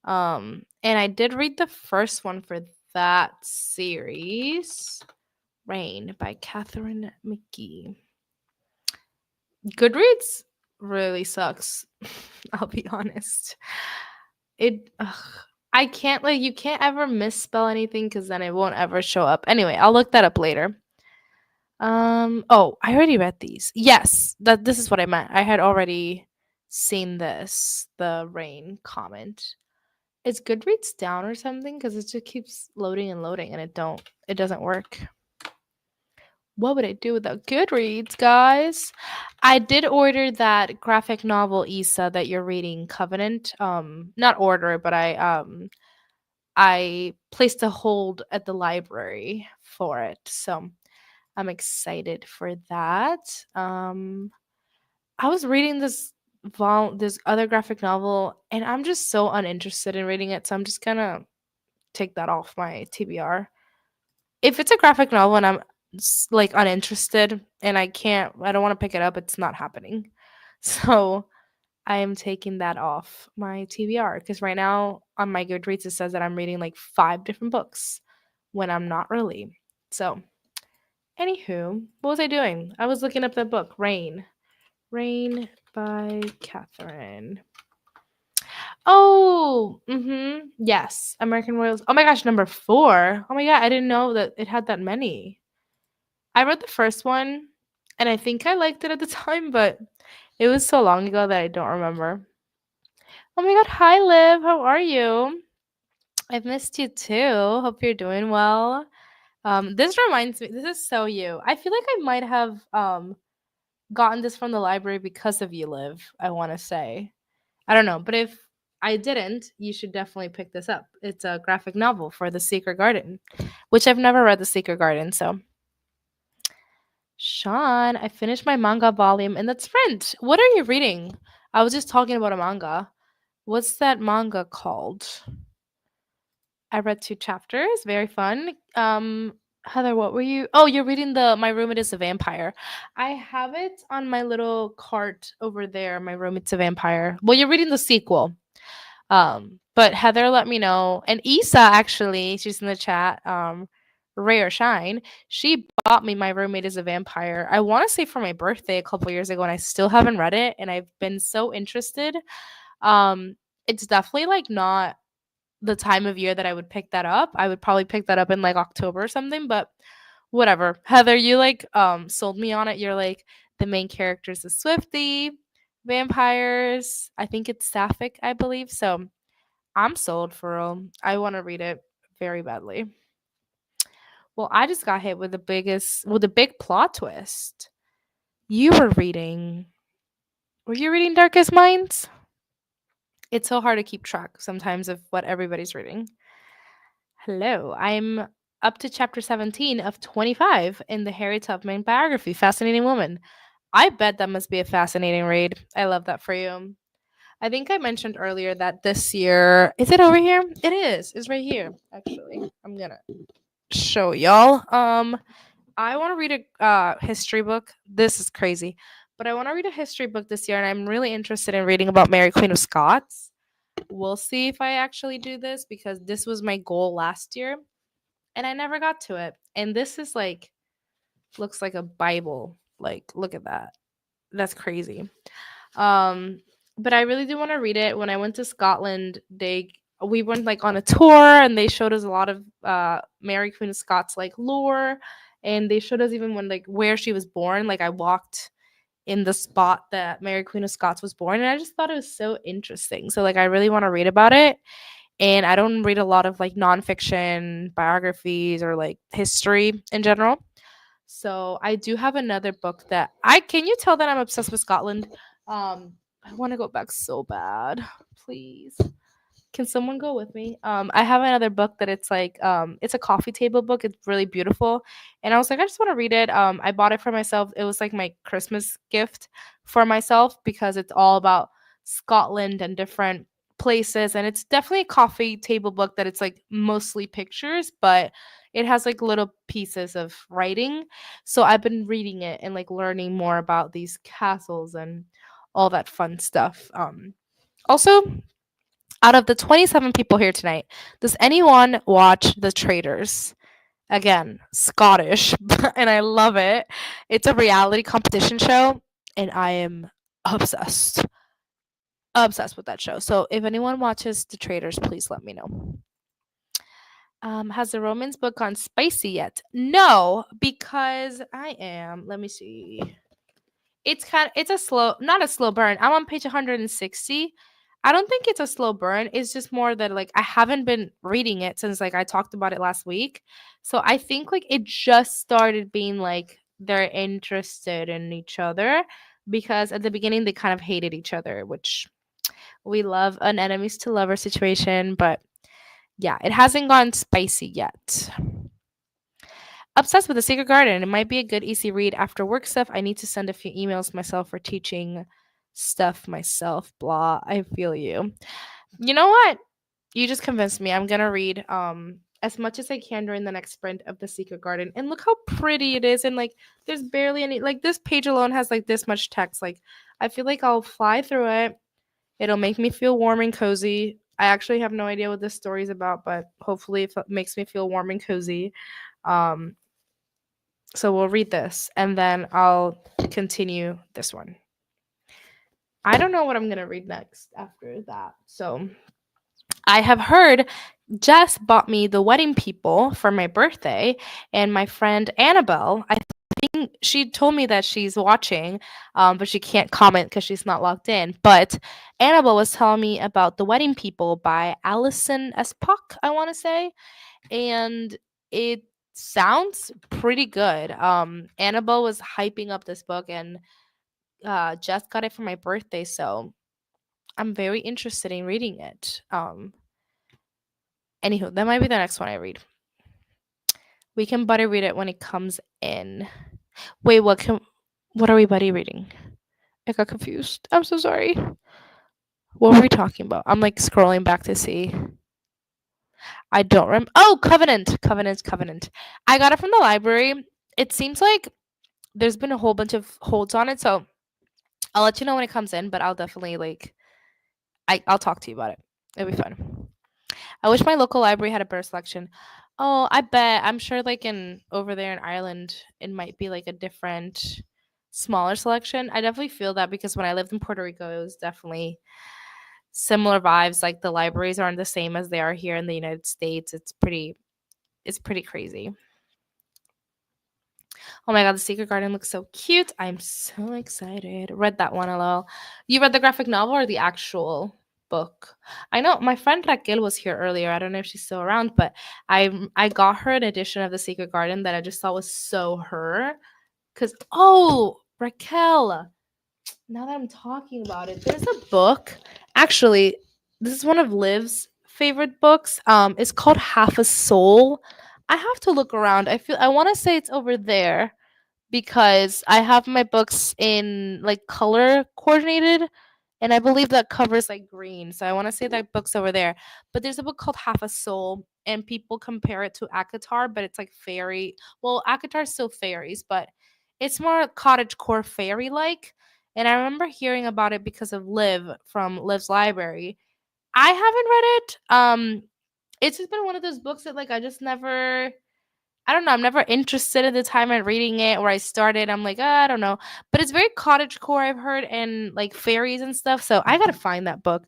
And I did read the first one for that series. Rain by Catherine McGee. Goodreads really sucks. I'll be honest. It I can't, like, you can't ever misspell anything because then it won't ever show up. Anyway, I'll look that up later. Oh, I already read these. Yes, this is what I meant. I had already seen this, the Rain comment. Is Goodreads down or something? Because it just keeps loading and loading and it doesn't work. What would I do without Goodreads, guys? I did order that graphic novel, Issa, that you're reading, Covenant. Not order, but I placed a hold at the library for it. So I'm excited for that. I was reading this other graphic novel and I'm just so uninterested in reading it, so I'm just gonna take that off my TBR. If it's a graphic novel and I'm like uninterested and I don't want to pick it up, it's not happening. So I am taking that off my TBR because right now on my Goodreads it says that I'm reading like 5 different books when I'm not really. So, anywho, what was I doing? I was looking up that book, Rain. Rain by Catherine. Oh, yes, American Royals. Oh my gosh, number 4. Oh my god, I didn't know that it had that many. I read the first one, and I think I liked it at the time, but it was so long ago that I don't remember. Oh my god, hi Liv, how are you? I've missed you too. Hope you're doing well. This reminds me, this is so you. I feel like I might have gotten this from the library because of you, Liv, I want to say. I don't know, but if I didn't, you should definitely pick this up. It's a graphic novel for The Secret Garden, which I've never read The Secret Garden, so Sean, I finished my manga volume in that sprint. What are you reading? I was just talking about a manga. What's that manga called? I read 2 chapters. Very fun. Heather, what were you? Oh, you're reading the My Roommate is a Vampire. I have it on my little cart over there. My Roommate's a Vampire. Well, you're reading the sequel. But Heather let me know, and Isa actually, she's in the chat. Ray or Shine. She bought me My Roommate is a Vampire. I want to say for my birthday a couple years ago, and I still haven't read it, and I've been so interested. Um, it's definitely like not the time of year that I would pick that up. I would probably pick that up in like October or something, but whatever. Heather, you like sold me on it. You're like the main characters is Swifty, vampires. I think it's Sapphic, I believe. So I'm sold for real. I want to read it very badly. Well, I just got hit with the big plot twist. You were reading. Were you reading Darkest Minds? It's so hard to keep track sometimes of what everybody's reading. Hello, I'm up to chapter 17 of 25 in the Harry Tubman biography, Fascinating Woman. I bet that must be a fascinating read. I love that for you. I think I mentioned earlier that this year, is it over here? It is. It's right here. Actually, I'm gonna show y'all. I want to read a history book. This is crazy, but I want to read a history book this year, and I'm really interested in reading about Mary Queen of Scots. We'll see if I actually do this because this was my goal last year, and I never got to it. And this is like looks like a Bible. Like, look at that. That's crazy. Um, but I really do want to read it. When I went to Scotland, we went like on a tour and they showed us a lot of Mary Queen of Scots like lore, and they showed us even when like where she was born. Like I walked in the spot that Mary Queen of Scots was born, and I just thought it was so interesting. So like I really want to read about it. And I don't read a lot of like nonfiction biographies or like history in general. So I do have another book that I can you tell that I'm obsessed with Scotland? I want to go back so bad. Please. Can someone go with me? I have another book that it's a coffee table book. It's really beautiful. And I was like, I just want to read it. I bought it for myself. It was like my Christmas gift for myself because it's all about Scotland and different places. And it's definitely a coffee table book that it's like mostly pictures, but it has like little pieces of writing. So I've been reading it and like learning more about these castles and all that fun stuff. Also, out of the 27 people here tonight, does anyone watch The Traitors? Again, Scottish, and I love it. It's a reality competition show, and I am obsessed. Obsessed with that show. So if anyone watches The Traitors, please let me know. Has the romance book gone spicy yet? No, because I am. Let me see. It's a slow, not a slow burn. I'm on page 160. I don't think it's a slow burn. It's just more that like I haven't been reading it since like I talked about it last week. So I think like it just started being like they're interested in each other because at the beginning they kind of hated each other, which we love an enemies to lover situation, but yeah, it hasn't gone spicy yet. Obsessed with the Secret Garden. It might be a good easy read after work stuff. I need to send a few emails myself for teaching stuff myself. Blah. I feel you. You know what? You just convinced me. I'm gonna read as much as I can during the next sprint of the Secret Garden. And look how pretty it is. And like there's barely any like this page alone has like this much text. Like I feel like I'll fly through it. It'll make me feel warm and cozy. I actually have no idea what this story is about, but hopefully it makes me feel warm and cozy. Um, so we'll read this and then I'll continue this one. I don't know what I'm going to read next after that. So I have heard Jess bought me The Wedding People for my birthday, and my friend Annabelle, I think she told me that she's watching, but she can't comment because she's not logged in. But Annabelle was telling me about The Wedding People by Alison S. Puck, I want to say. And it sounds pretty good. Annabelle was hyping up this book, and just got it for my birthday, so I'm very interested in reading it. Anywho, that might be the next one I read. We can buddy read it when it comes in. Wait, what are we buddy reading? I got confused. I'm so sorry. What were we talking about? I'm like scrolling back to see. I don't remember. Oh, Covenant. I got it from the library. It seems like there's been a whole bunch of holds on it, so I'll let you know when it comes in, but I'll definitely like I'll talk to you about it. It'll be fun. I wish my local library had a better selection. Oh, I bet. I'm sure like in over there in Ireland, it might be like a different smaller selection. I definitely feel that because when I lived in Puerto Rico, it was definitely similar vibes. Like the libraries aren't the same as they are here in the United States. It's pretty crazy. Oh my god, the Secret Garden looks so cute. I'm so excited. Read that one, lol. You read the graphic novel or the actual book? I know my friend Raquel was here earlier. I don't know if she's still around, but I got her an edition of the Secret Garden that I just thought was so her. Cause Raquel, now that I'm talking about it, there's a book. Actually, this is one of Liv's favorite books. It's called Half a Soul. I have to look around. I want to say it's over there because I have my books in like color coordinated, and I believe that covers like green. So I want to say that book's over there. But there's a book called Half a Soul, and people compare it to Akatar, but it's like fairy. Well, Akatar's still fairies, but it's more cottage core fairy like. And I remember hearing about it because of Liv from Liv's library. I haven't read it. It's just been one of those books that like I just never, I don't know. I'm never interested at the time in reading it or I started. I'm like, I don't know. But it's very cottage core, I've heard, and like fairies and stuff. So I gotta find that book.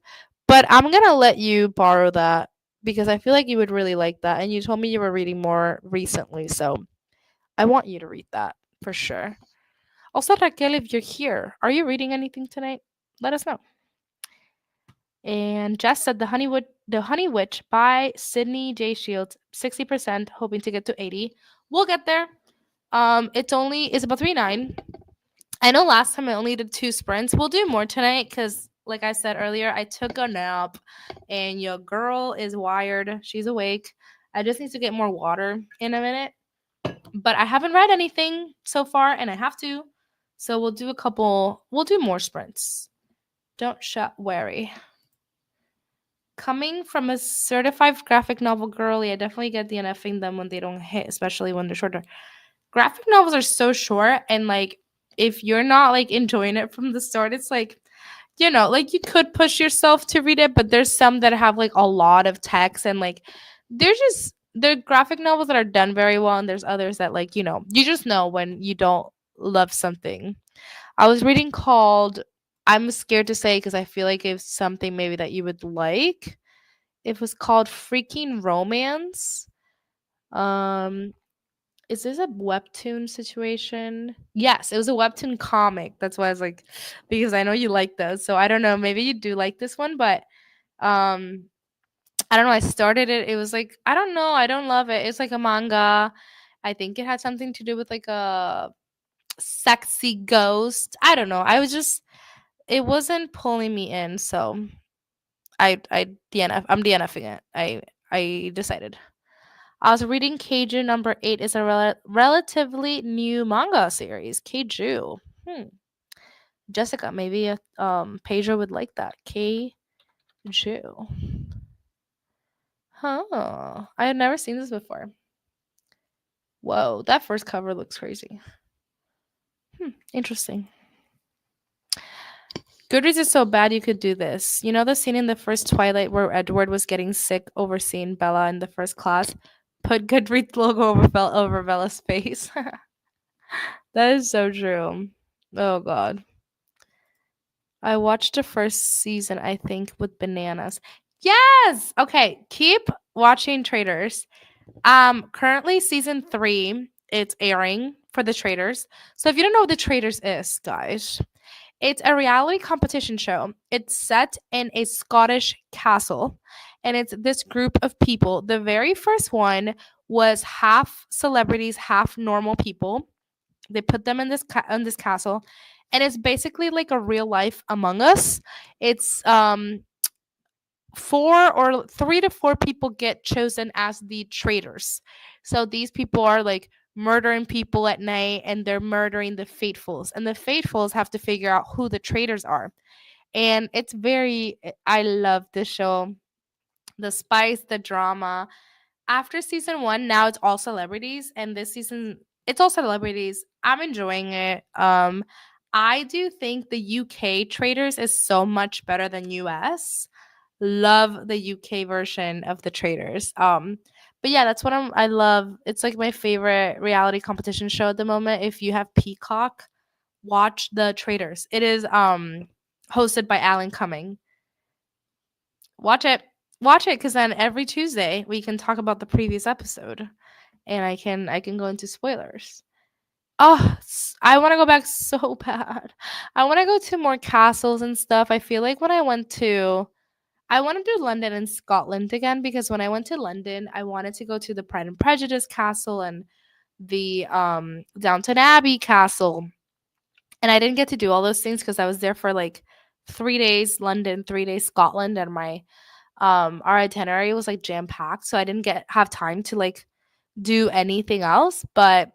But I'm gonna let you borrow that because I feel like you would really like that. And you told me you were reading more recently, so I want you to read that for sure. Also, Raquel, if you're here, are you reading anything tonight? Let us know. And Jess said the Honey Witch by Sydney J. Shields, 60%, hoping to get to 80. We'll get there. It's about 3.9. I know last time I only did 2 sprints. We'll do more tonight because, like I said earlier, I took a nap and your girl is wired. She's awake. I just need to get more water in a minute. But I haven't read anything so far and I have to. So we'll do more sprints. Don't shut worry. Coming from a certified graphic novel girly, I definitely get the NFing them when they don't hit, especially when they're shorter. Graphic novels are so short and like if you're not like enjoying it from the start, it's like, like you could push yourself to read it, but there's some that have like a lot of text and like they're graphic novels that are done very well, and there's others that like, you just know when you don't love something. I was reading called, I'm scared to say because I feel like it's something maybe that you would like. It was called Freaking Romance. Um is this a webtoon situation? Yes, it was a webtoon comic. That's why I was like, because I know you like those. So I don't know. Maybe you do like this one, but um, I don't know. I started it. It was like, I don't know. I don't love it. It's like a manga. I think it had something to do with like a sexy ghost. I don't know. It wasn't pulling me in. So I DNF. I'm DNFing it. I decided. I was reading Keiju number 8 is a relatively new manga series. Keiju. Hmm. Jessica, maybe Pedro would like that. Keiju. Huh. I had never seen this before. Whoa, that first cover looks crazy. Interesting. Goodreads is so bad you could do this. You know the scene in the first Twilight where Edward was getting sick over seeing Bella in the first class? Put Goodreads logo over Bella's face. That is so true. Oh god. I watched the first season, I think, with bananas. Yes. Okay, keep watching Traders. Currently season 3, it's airing for the Traders. So if you don't know what the Traders is, guys, it's a reality competition show. It's set in a Scottish castle, and it's this group of people. The very first one was half celebrities, half normal people. They put them in this castle, and it's basically like a real life Among Us. It's 3 to 4 people get chosen as the traitors. So these people are like murdering people at night, and they're murdering the faithfuls, and the faithfuls have to figure out who the traitors are. And I love this show. The spice, the drama. After season 1, now it's all celebrities, and this season it's all celebrities. I'm enjoying it. I do think the UK Traders is so much better than US. Love the UK version of the Traders. But yeah, that's what I love. It's like my favorite reality competition show at the moment. If you have Peacock, watch The Traitors. It is hosted by Alan Cumming. Watch it. Watch it cuz then every Tuesday we can talk about the previous episode and I can go into spoilers. Oh, I want to go back so bad. I want to go to more castles and stuff. I feel like when I want to do London and Scotland again because when I went to London, I wanted to go to the Pride and Prejudice castle and the Downton Abbey castle. And I didn't get to do all those things because I was there for like 3 days London, 3 days Scotland, and my our itinerary was like jam packed, so I didn't get have time to like do anything else. But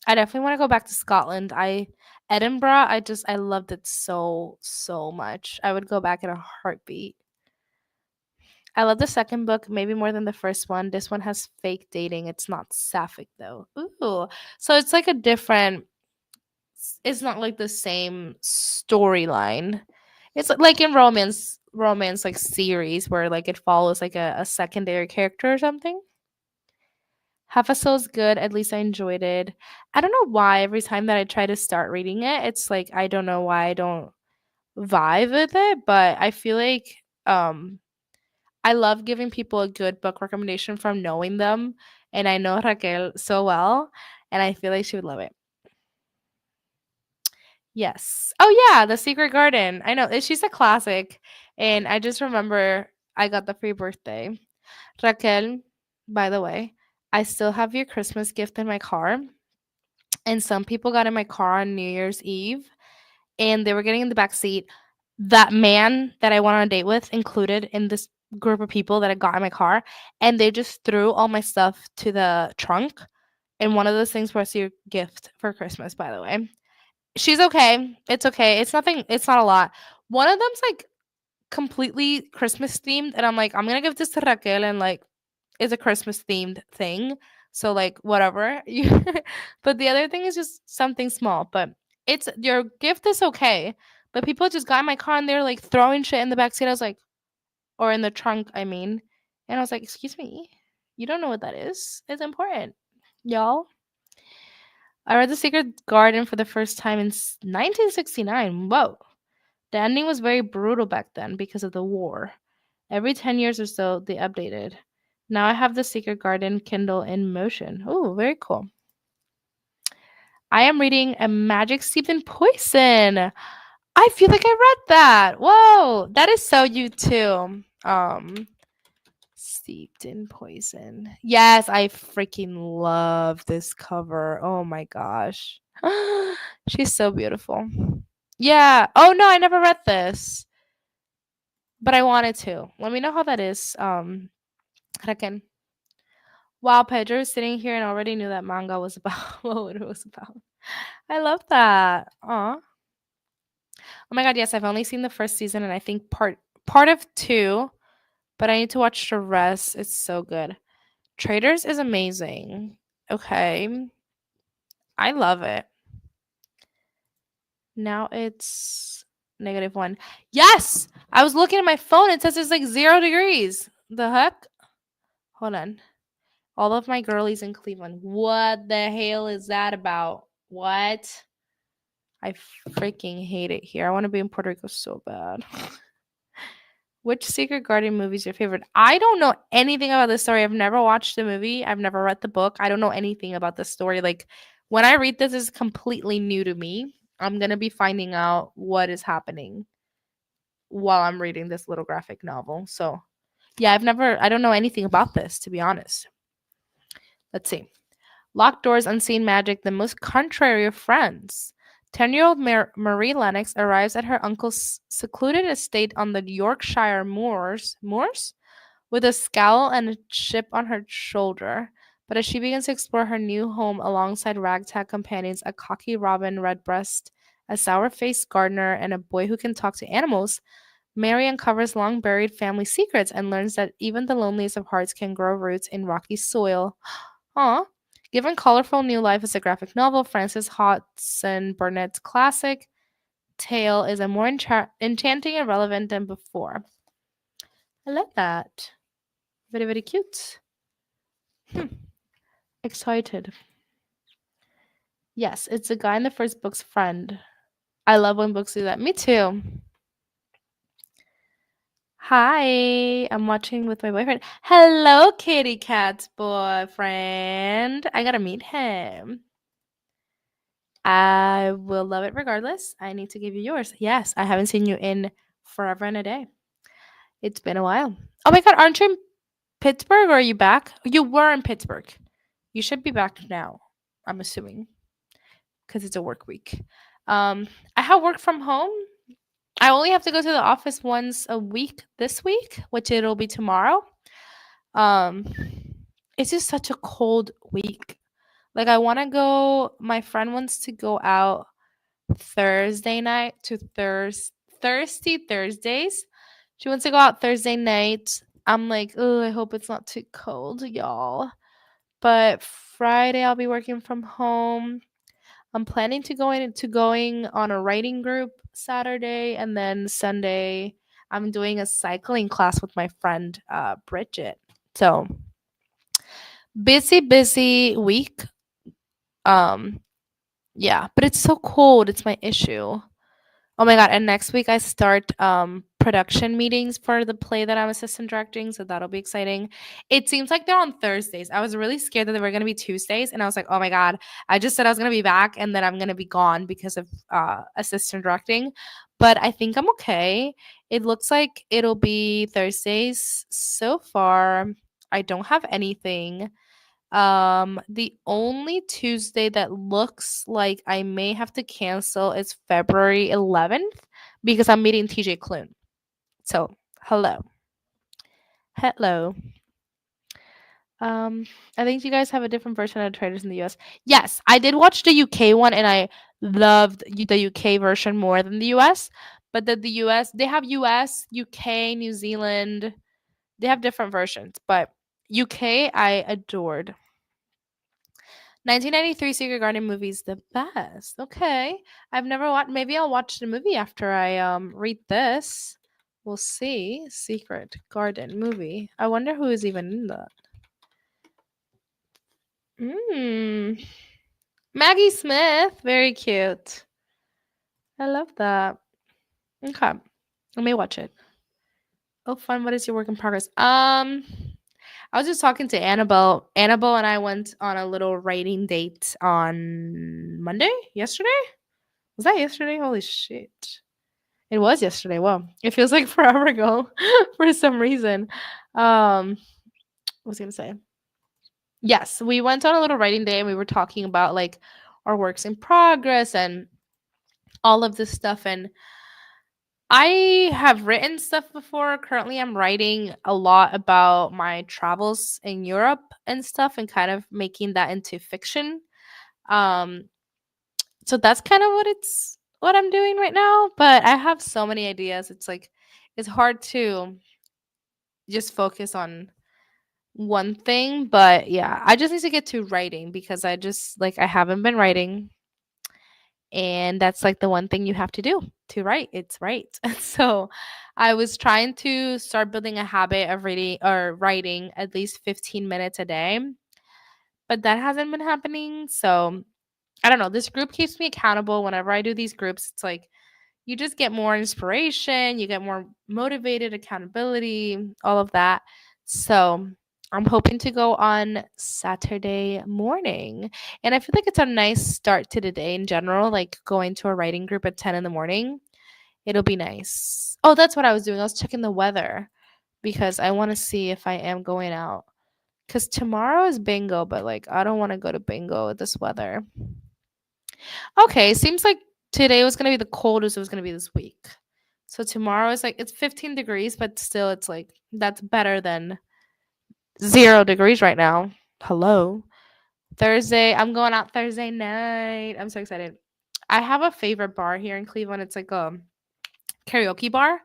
I definitely want to go back to Scotland. I Edinburgh, I loved it so much. I would go back in a heartbeat. I love the second book maybe more than the first one. This one has fake dating. It's not sapphic though. Ooh. So it's like a different it's not like the same storyline. It's like in romance like series where like it follows like a secondary character or something. Half a Soul is good. At least I enjoyed it. I don't know why every time that I try to start reading it, it's like I don't know why I don't vibe with it, but I feel like um I love giving people a good book recommendation from knowing them, and I know Raquel so well, and I feel like she would love it. Yes. Oh yeah, The Secret Garden. I know she's a classic, and I just remember I got the free birthday. Raquel, by the way, I still have your Christmas gift in my car, and some people got in my car on New Year's Eve, and they were getting in the back seat. That man that I went on a date with included in this group of people that I got in my car, and they just threw all my stuff to the trunk. And one of those things was your gift for Christmas, by the way. She's okay. It's okay. It's nothing. It's not a lot. One of them's like completely Christmas themed, and I'm like, I'm gonna give this to Raquel, and like, it's a Christmas themed thing. So like, whatever. But the other thing is just something small. But it's your gift is okay. But people just got in my car and they're like throwing shit in the back seat. I was like, or in the trunk, I mean. And I was like, excuse me, you don't know what that is. It's important, y'all. I read The Secret Garden for the first time in 1969. Whoa. The ending was very brutal back then because of the war. Every 10 years or so, they updated. Now I have The Secret Garden Kindle in motion. Oh, very cool. I am reading A Magic Steeped in Poison. I feel like I read that. Whoa, that is so you too. Steeped in Poison. Yes, I freaking love this cover. Oh my gosh. She's so beautiful. Yeah. Oh no, I never read this, but I wanted to. Let me know how that is. Kraken. Wow, Pedro is sitting here and already knew that manga was about what it was about. I love that. Aw. Oh my god, yes, I've only seen the first season and I think part of two, but I need to watch the rest. It's so good. Traders is amazing. Okay. I love it. Now it's -1. Yes! I was looking at my phone. It says it's like 0 degrees. The heck? Hold on. All of my girlies in Cleveland. What the hell is that about? What? I freaking hate it here. I want to be in Puerto Rico so bad. Which Secret Garden movie is your favorite? I don't know anything about this story. I've never watched the movie. I've never read the book. I don't know anything about the story. Like when I read this is completely new to me. I'm going to be finding out what is happening while I'm reading this little graphic novel. So, yeah, I don't know anything about this to be honest. Let's see. Locked doors, unseen magic, the most contrary of friends. 10-year-old Marie Lennox arrives at her uncle's secluded estate on the Yorkshire moors, with a scowl and a chip on her shoulder. But as she begins to explore her new home alongside ragtag companions, a cocky robin redbreast, a sour-faced gardener, and a boy who can talk to animals, Mary uncovers long buried family secrets and learns that even the loneliest of hearts can grow roots in rocky soil. Aw. Given colorful new life as a graphic novel, Frances Hodgson Burnett's classic tale is a more enchanting and relevant than before. I love that. Very, very cute. Excited. Yes, it's the guy in the first book's friend. I love when books do that. Me too. Hi, I'm watching with my boyfriend. Hello, kitty cat's boyfriend. I gotta meet him. I will love it regardless. I need to give you yours. Yes, I haven't seen you in forever and a day. It's been a while. Oh my god, aren't you in Pittsburgh or are you back? You were in Pittsburgh. You should be back now, I'm assuming, because it's a work week. I have work from home. I only have to go to the office once a week this week, which it'll be tomorrow. Um, it's just such a cold week. Like I want to go. My friend wants to go out Thursday night to Thirsty Thursdays. She wants to go out Thursday night. I'm like, oh, I hope it's not too cold, y'all. But Friday I'll be working from home. I'm planning to going on a writing group Saturday, and then Sunday I'm doing a cycling class with my friend Bridget. So busy week. Um yeah, but it's so cold. It's my issue. Oh my god, and next week I start production meetings for the play that I'm assistant directing, so that'll be exciting. It seems like they're on Thursdays. I was really scared that they were going to be Tuesdays and I was like, "Oh my god, I just said I was going to be back and then I'm going to be gone because of assistant directing." But I think I'm okay. It looks like it'll be Thursdays so far. I don't have anything. The only Tuesday that looks like I may have to cancel is February 11th because I'm meeting TJ Klune. So, hello. Hello. Um, I think you guys have a different version of Traders in the US. Yes, I did watch the UK one and I loved the UK version more than the US. But the US, they have US, UK, New Zealand. They have different versions, but UK I adored. 1993 Secret Garden movie's the best. Okay. I've never watched. Maybe I'll watch the movie after I read this. We'll see. Secret Garden movie. I wonder who is even in that. Mm. Maggie Smith. Very cute. I love that. Okay. Let me watch it. Oh, fun. What is your work in progress? I was just talking to Annabelle. Annabelle and I went on a little writing date on Monday? Yesterday? Was that yesterday? Holy shit. It was yesterday. Wow. It feels like forever ago for some reason. What was I gonna say? Yes, we went on a little writing day and we were talking about like our works in progress and all of this stuff. And I have written stuff before. Currently, I'm writing a lot about my travels in Europe and stuff and kind of making that into fiction. Um, so that's kind of what I'm doing right now, but I have so many ideas. It's like it's hard to just focus on one thing, but yeah, I just need to get to writing because I just like I haven't been writing and that's like the one thing you have to do to write. It's right. So I was trying to start building a habit of reading or writing at least 15 minutes a day, but that hasn't been happening. So I don't know. This group keeps me accountable. Whenever I do these groups, it's like you just get more inspiration, you get more motivated, accountability, all of that. So I'm hoping to go on Saturday morning. And I feel like it's a nice start to the day in general, like going to a writing group at 10 in the morning. It'll be nice. Oh, that's what I was doing. I was checking the weather because I want to see if I am going out. Because tomorrow is bingo, but like I don't want to go to bingo with this weather. Okay, seems like today was gonna be the coldest it was gonna be this week. So tomorrow is like it's 15 degrees, but still it's like that's better than 0 degrees right now. Hello. Thursday, I'm going out Thursday night. I'm so excited. I have a favorite bar here in Cleveland. It's like a karaoke bar.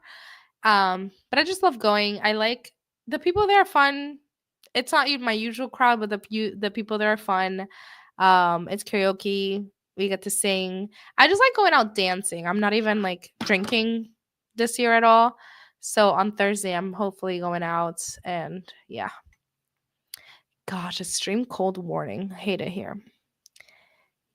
But I just love going. I like the people there are fun. It's not my usual crowd, but the people there are fun. It's karaoke. We get to sing. I just like going out dancing. I'm not even like drinking this year at all. So on Thursday, I'm hopefully going out and yeah, Gosh, extreme cold warning. I hate it here.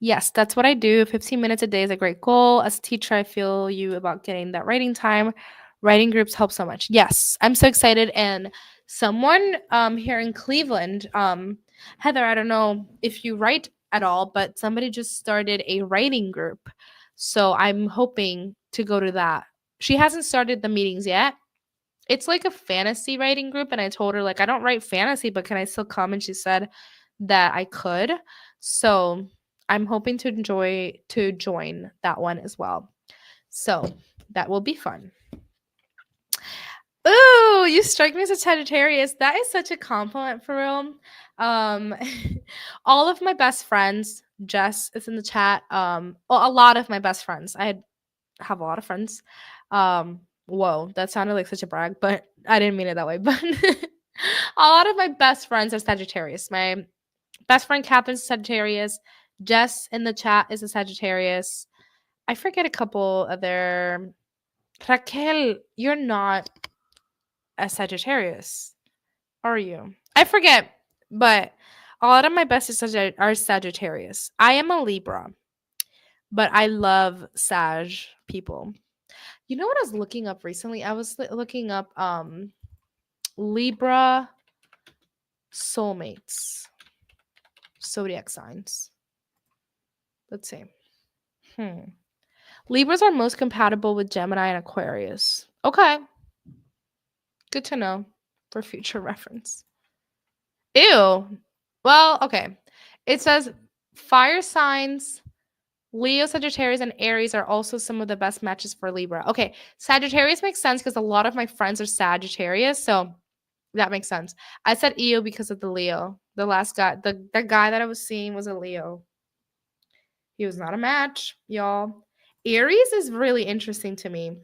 Yes, that's what I do. 15 minutes a day is a great goal. As a teacher, I feel you about getting that writing time. Writing groups help so much. Yes, I'm so excited. And someone here in Cleveland, Heather, I don't know if you write at all, but somebody just started a writing group. So I'm hoping to go to that. She hasn't started the meetings yet. It's like a fantasy writing group, and I told her, like, I don't write fantasy, but can I still come? And she said that I could. So I'm hoping to join that one as well. So that will be fun. Ooh, you strike me as a Sagittarius. That is such a compliment for real. All of my best friends, Jess is in the chat. Well, a lot of my best friends. Have a lot of friends. Whoa, that sounded like such a brag, but I didn't mean it that way. But a lot of my best friends are Sagittarius. My best friend Catherine's Sagittarius. Jess in the chat is a Sagittarius. I forget a couple other. Raquel, you're not a Sagittarius, are you? I forget, but a lot of my besties are Sagittarius. I am a Libra, but I love Sag people. You know what I was looking up recently? I was looking up Libra soulmates, zodiac signs. Let's see. Libras are most compatible with Gemini and Aquarius. Okay. Good to know for future reference. Ew. Well, okay. It says fire signs, Leo, Sagittarius, and Aries are also some of the best matches for Libra. Okay. Sagittarius makes sense because a lot of my friends are Sagittarius. So that makes sense. I said Leo because of the Leo. The last guy, the guy that I was seeing was a Leo. He was not a match, y'all. Aries is really interesting to me.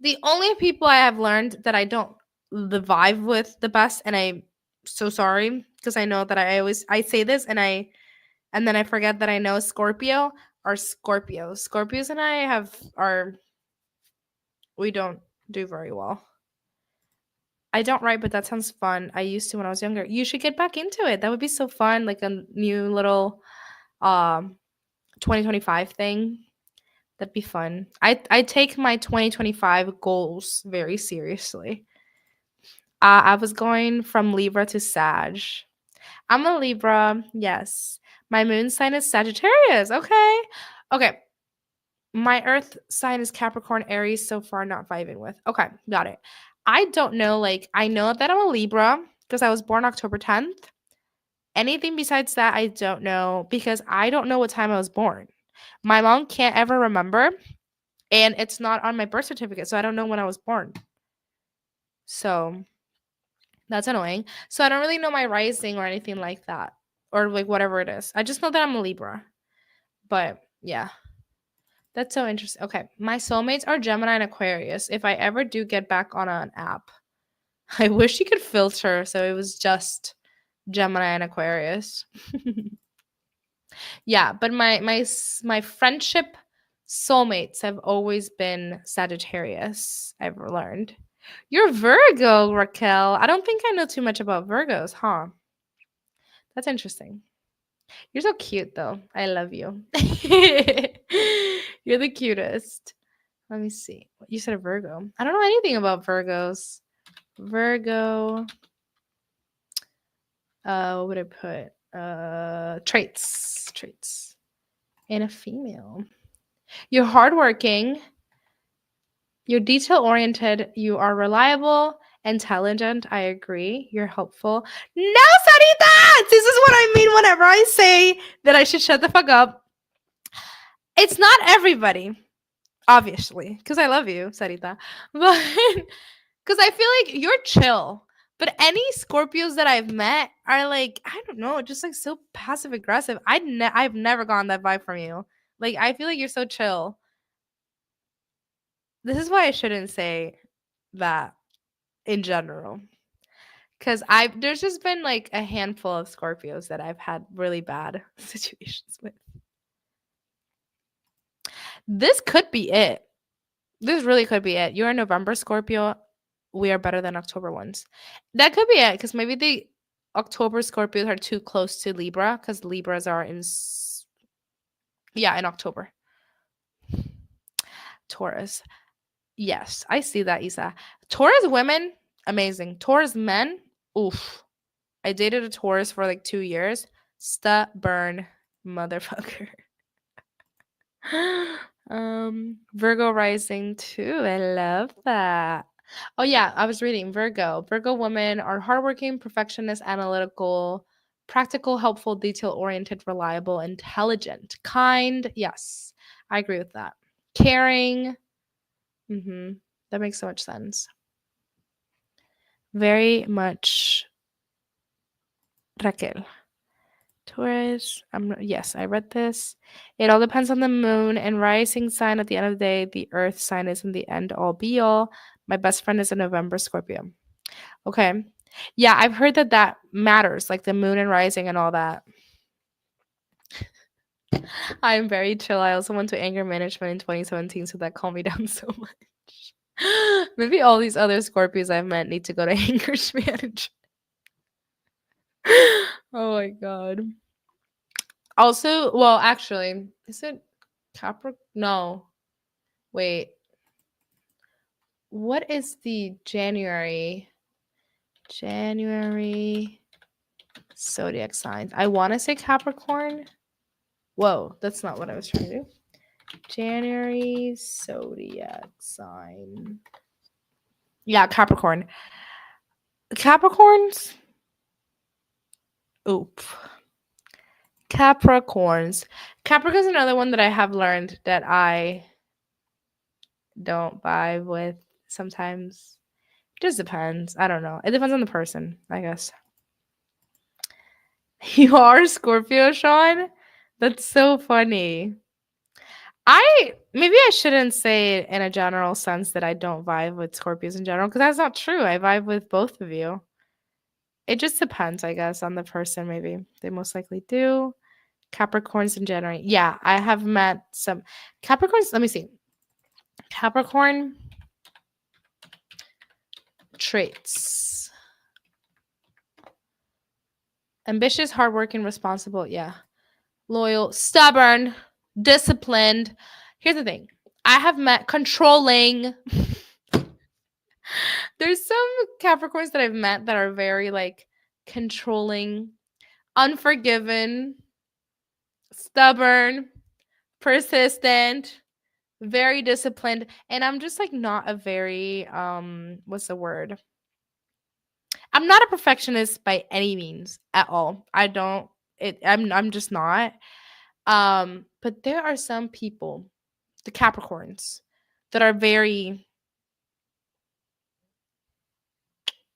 The only people I have learned that I don't the vibe with the best, and I'm so sorry because I know that I say this and then I forget that I know Scorpio are Scorpios. Scorpios and I we don't do very well. I don't write, but that sounds fun. I used to when I was younger. You should get back into it. That would be so fun, like a new little 2025 thing. That'd be fun. I take my 2025 goals very seriously. I was going from Libra to Sag. I'm a Libra. Yes. My moon sign is Sagittarius. Okay. Okay. My earth sign is Capricorn, Aries. So far, not vibing with. Okay. Got it. I don't know. Like, I know that I'm a Libra because I was born October 10th. Anything besides that, I don't know because I don't know what time I was born. My mom can't ever remember, and it's not on my birth certificate, so I don't know when I was born. So that's annoying. So I don't really know my rising or anything like that, or like whatever it is. I just know that I'm a Libra. But yeah, that's so interesting. Okay, my soulmates are Gemini and Aquarius. If I ever do get back on an app, I wish you could filter so it was just Gemini and Aquarius. Yeah, but my friendship soulmates have always been Sagittarius, I've learned. You're Virgo, Raquel. I don't think I know too much about Virgos, huh? That's interesting. You're so cute, though. I love you. You're the cutest. Let me see. You said a Virgo. I don't know anything about Virgos. Virgo. What would I put? Traits. Traits. And a female. You're hardworking. You're detail oriented. You are reliable, intelligent. I agree. You're helpful. No, Sarita! This is what I mean whenever I say that I should shut the fuck up. It's not everybody, obviously, because I love you, Sarita. But because I feel like you're chill. But any Scorpios that I've met are like, I don't know, just like so passive aggressive. I've never gotten that vibe from you. Like, I feel like you're so chill. This is why I shouldn't say that in general. Because there's just been like a handful of Scorpios that I've had really bad situations with. This could be it. This really could be it. You're a November Scorpio. We are better than October ones. That could be it because maybe October Scorpios are too close to Libra because Libras are in October. Taurus. Yes, I see that, Isa. Taurus women, amazing. Taurus men, oof. I dated a Taurus for like 2 years. Stubborn motherfucker. Virgo rising too. I love that. Oh yeah, I was reading Virgo. Virgo women are hardworking, perfectionist, analytical, practical, helpful, detail-oriented, reliable, intelligent, kind. Yes, I agree with that. Caring. That makes so much sense. Very much Raquel. Taurus. Yes, I read this. It all depends on the moon and rising sign. At the end of the day, the earth sign isn't the end all be all. My best friend is a November Scorpio. Okay. Yeah, I've heard that matters, like the moon and rising and all that. I am very chill. I also went to anger management in 2017, so that calmed me down so much. Maybe all these other Scorpios I've met need to go to anger management. Oh my god. Also, well, actually, is it Capricorn? No. Wait. What is the January zodiac signs? I want to say Capricorn. Whoa, that's not what I was trying to do. January zodiac sign. Yeah, Capricorn. Capricorns. Oop. Capricorns. Capricorn's another one that I have learned that I don't vibe with sometimes. It just depends. I don't know. It depends on the person, I guess. You are Scorpio, Sean? That's so funny. Maybe I shouldn't say it in a general sense that I don't vibe with Scorpios in general, because that's not true. I vibe with both of you. It just depends, I guess, on the person, maybe. They most likely do. Capricorns in January. Yeah, I have met some Capricorns. Let me see. Capricorn traits. Ambitious, hardworking, responsible. Yeah. Loyal, stubborn, disciplined. Here's the thing. I have met controlling. There's some Capricorns that I've met that are very like controlling, unforgiving, stubborn, persistent, very disciplined, and I'm just like not a very what's the word? I'm not a perfectionist by any means at all. I'm just not. But there are some people, the Capricorns, that are very,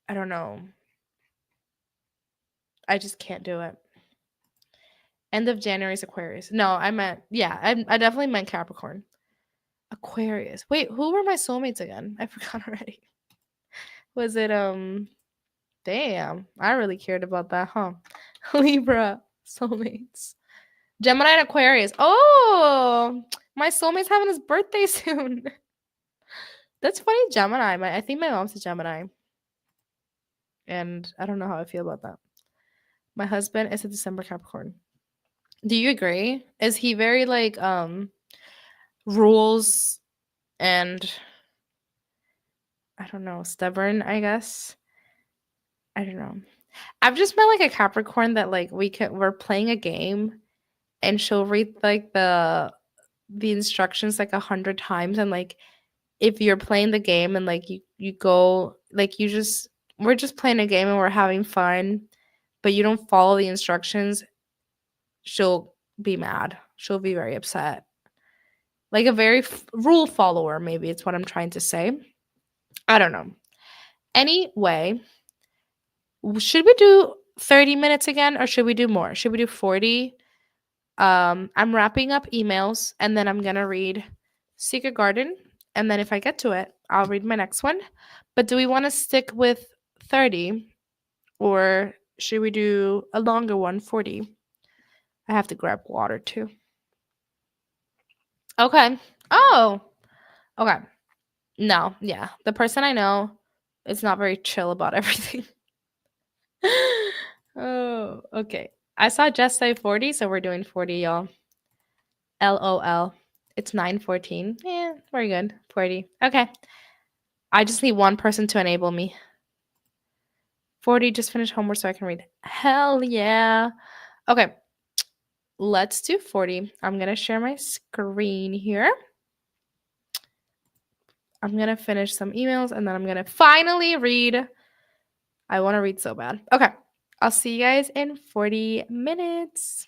I don't know. I just can't do it. End of January is Aquarius. No, I definitely meant Capricorn. Aquarius. Wait, who were my soulmates again? I forgot already. Was it damn, I really cared about that, huh? Libra soulmates. Gemini and Aquarius. Oh, my soulmate's having his birthday soon. That's funny, Gemini. I think my mom's a Gemini. And I don't know how I feel about that. My husband is a December Capricorn. Do you agree? Is he very like rules and I don't know, stubborn, I guess? I don't know. I've just met like a Capricorn that like we're playing a game and she'll read like the instructions like 100 times, and like if you're playing the game and like you go like we're just playing a game and we're having fun, but you don't follow the instructions, she'll be mad. She'll be very upset. Like a very rule follower, maybe it's what I'm trying to say. I don't know. Anyway, should we do 30 minutes again or should we do more? Should we do 40? I'm wrapping up emails and then I'm going to read Secret Garden. And then if I get to it, I'll read my next one. But do we want to stick with 30 or should we do a longer one, 40? I have to grab water too. Okay. Oh, okay. No, yeah. The person I know is not very chill about everything. Okay. I saw Jess say 40, so we're doing 40, y'all. LOL. It's 9:14. Yeah, we're good. 40. Okay. I just need one person to enable me. 40, just finish homework so I can read. Hell yeah. Okay. Let's do 40. I'm going to share my screen here. I'm going to finish some emails and then I'm going to finally read. I want to read so bad. Okay. I'll see you guys in 40 minutes.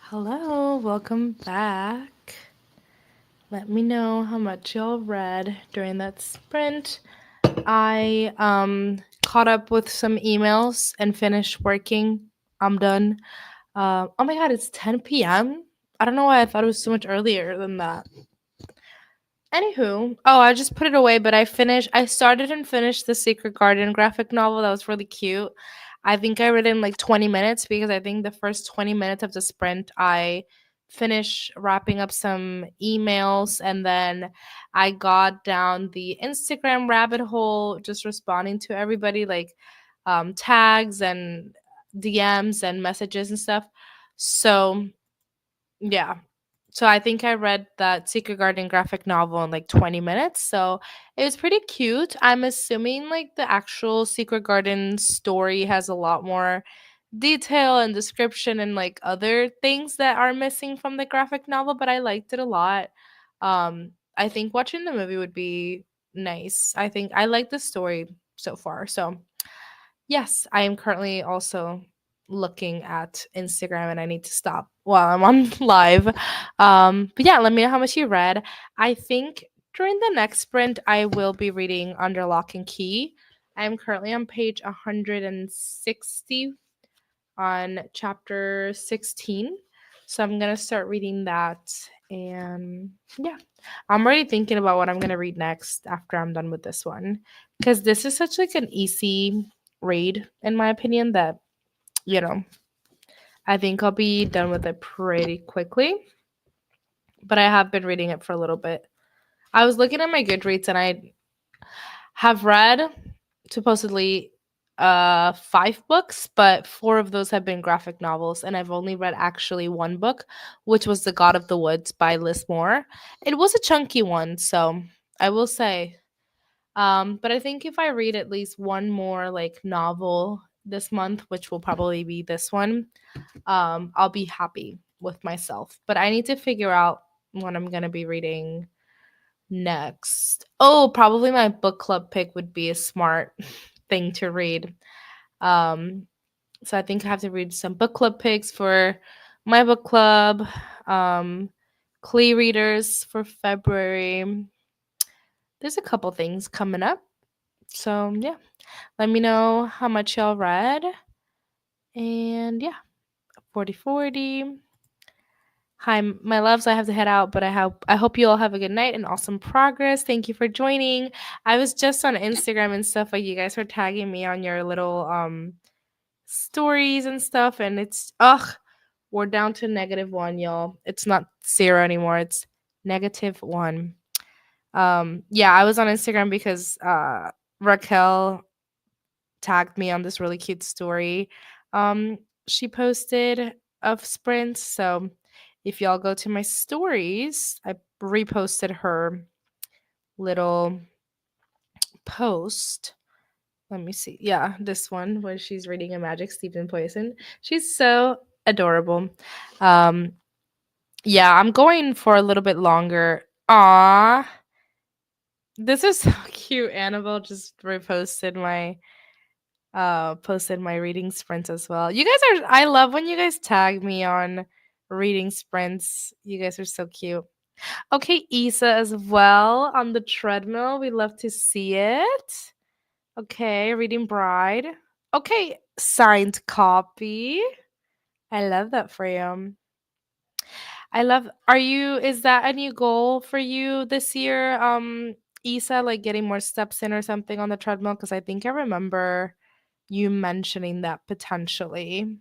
Hello, welcome back. Let me know how much y'all read during that sprint. I caught up with some emails and finished working. I'm done. Oh my god, it's 10 p.m. I don't know why I thought it was so much earlier than that. Anywho, oh, I just put it away, but I started and finished the Secret Garden graphic novel. That was really cute. I think I read it in like 20 minutes because I think the first 20 minutes of the sprint, I finished wrapping up some emails and then I got down the Instagram rabbit hole, just responding to everybody, like tags and DMs and messages and stuff. So, yeah, so I think I read that Secret Garden graphic novel in like 20 minutes. So it was pretty cute. I'm assuming like the actual Secret Garden story has a lot more detail and description and like other things that are missing from the graphic novel, but I liked it a lot. I think watching the movie would be nice. I think I like the story so far. So yes, I am currently also looking at Instagram and I need to stop while I'm on live. But yeah, let me know how much you read. I think during the next sprint, I will be reading Under Lock and Key. I'm currently on page 160 on chapter 16. So I'm going to start reading that. And yeah, I'm already thinking about what I'm going to read next after I'm done with this one. Because this is such like an easy read, in my opinion, that, you know, I think I'll be done with it pretty quickly. But I have been reading it for a little bit. I was looking at my Goodreads and I have read supposedly 5 books, but 4 of those have been graphic novels, and I've only read actually one book, which was The God of the Woods by Liz Moore. It was a chunky one, so I will say. But I think if I read at least one more like novel this month, which will probably be this one, I'll be happy with myself. But I need to figure out what I'm gonna be reading next. Oh, probably my book club pick would be a smart thing to read. Um, so I think I have to read some book club picks for my book club, um, Clee readers for February. There's a couple things coming up. So yeah, let me know how much y'all read. And yeah, 40/40. Hi, my loves. I have to head out, but I hope you all have a good night and awesome progress. Thank you for joining. I was just on Instagram and stuff, like you guys were tagging me on your little stories and stuff, and it's we're down to -1, y'all. It's not 0 anymore. It's -1. Yeah, I was on Instagram because Raquel tagged me on this really cute story um she posted of sprints. So if y'all go to my stories, I reposted her little post. Let me see. Yeah, this one where she's reading a Magic Stephen Poison. She's so adorable. Um yeah, I'm going for a little bit longer. Ah, this is so cute. Annabelle just reposted my posted my reading sprints as well. You guys are I love when you guys tag me on reading sprints. You guys are so cute. Okay, Isa as well on the treadmill. We love to see it. Okay, reading Bride. Okay, signed copy. I love that for you. I love are you is that a new goal for you this year? Isa, like getting more steps in or something on the treadmill? Because I think I remember you mentioning that potentially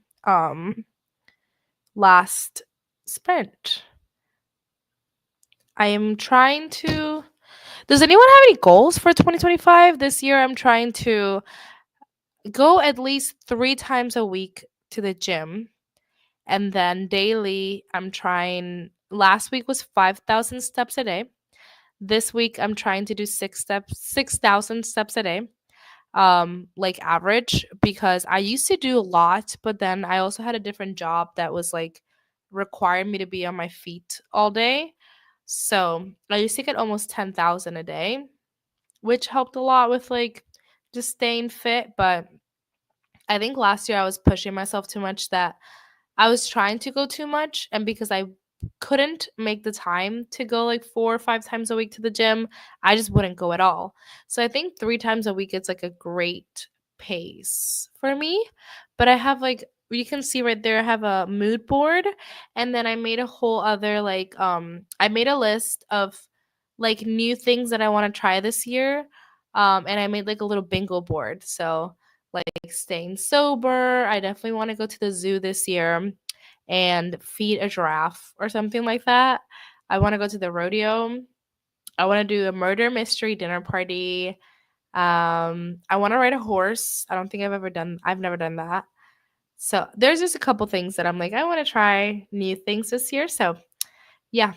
last sprint. I am trying to Does anyone have any goals for 2025? This year I'm trying to go at least 3 times a week to the gym, and then daily I'm trying last week was 5,000 steps a day. This week I'm trying to do 6,000 steps a day, like average, because I used to do a lot, but then I also had a different job that was like required me to be on my feet all day. So I used to get almost 10,000 a day, which helped a lot with like just staying fit. But I think last year I was pushing myself too much that I was trying to go too much, and because I couldn't make the time to go like 4 or 5 times a week to the gym, I just wouldn't go at all. So I think 3 times a week is like a great pace for me. But I have like, you can see right there, I have a mood board, and then I made a whole other like I made a list of like new things that I want to try this year. And I made like a little bingo board. So like staying sober, I definitely want to go to the zoo this year and feed a giraffe or something like that. I want to go to the rodeo. I want to do a murder mystery dinner party. I want to ride a horse. I don't think I've never done that. So there's just a couple things that I'm like, I want to try new things this year. So yeah,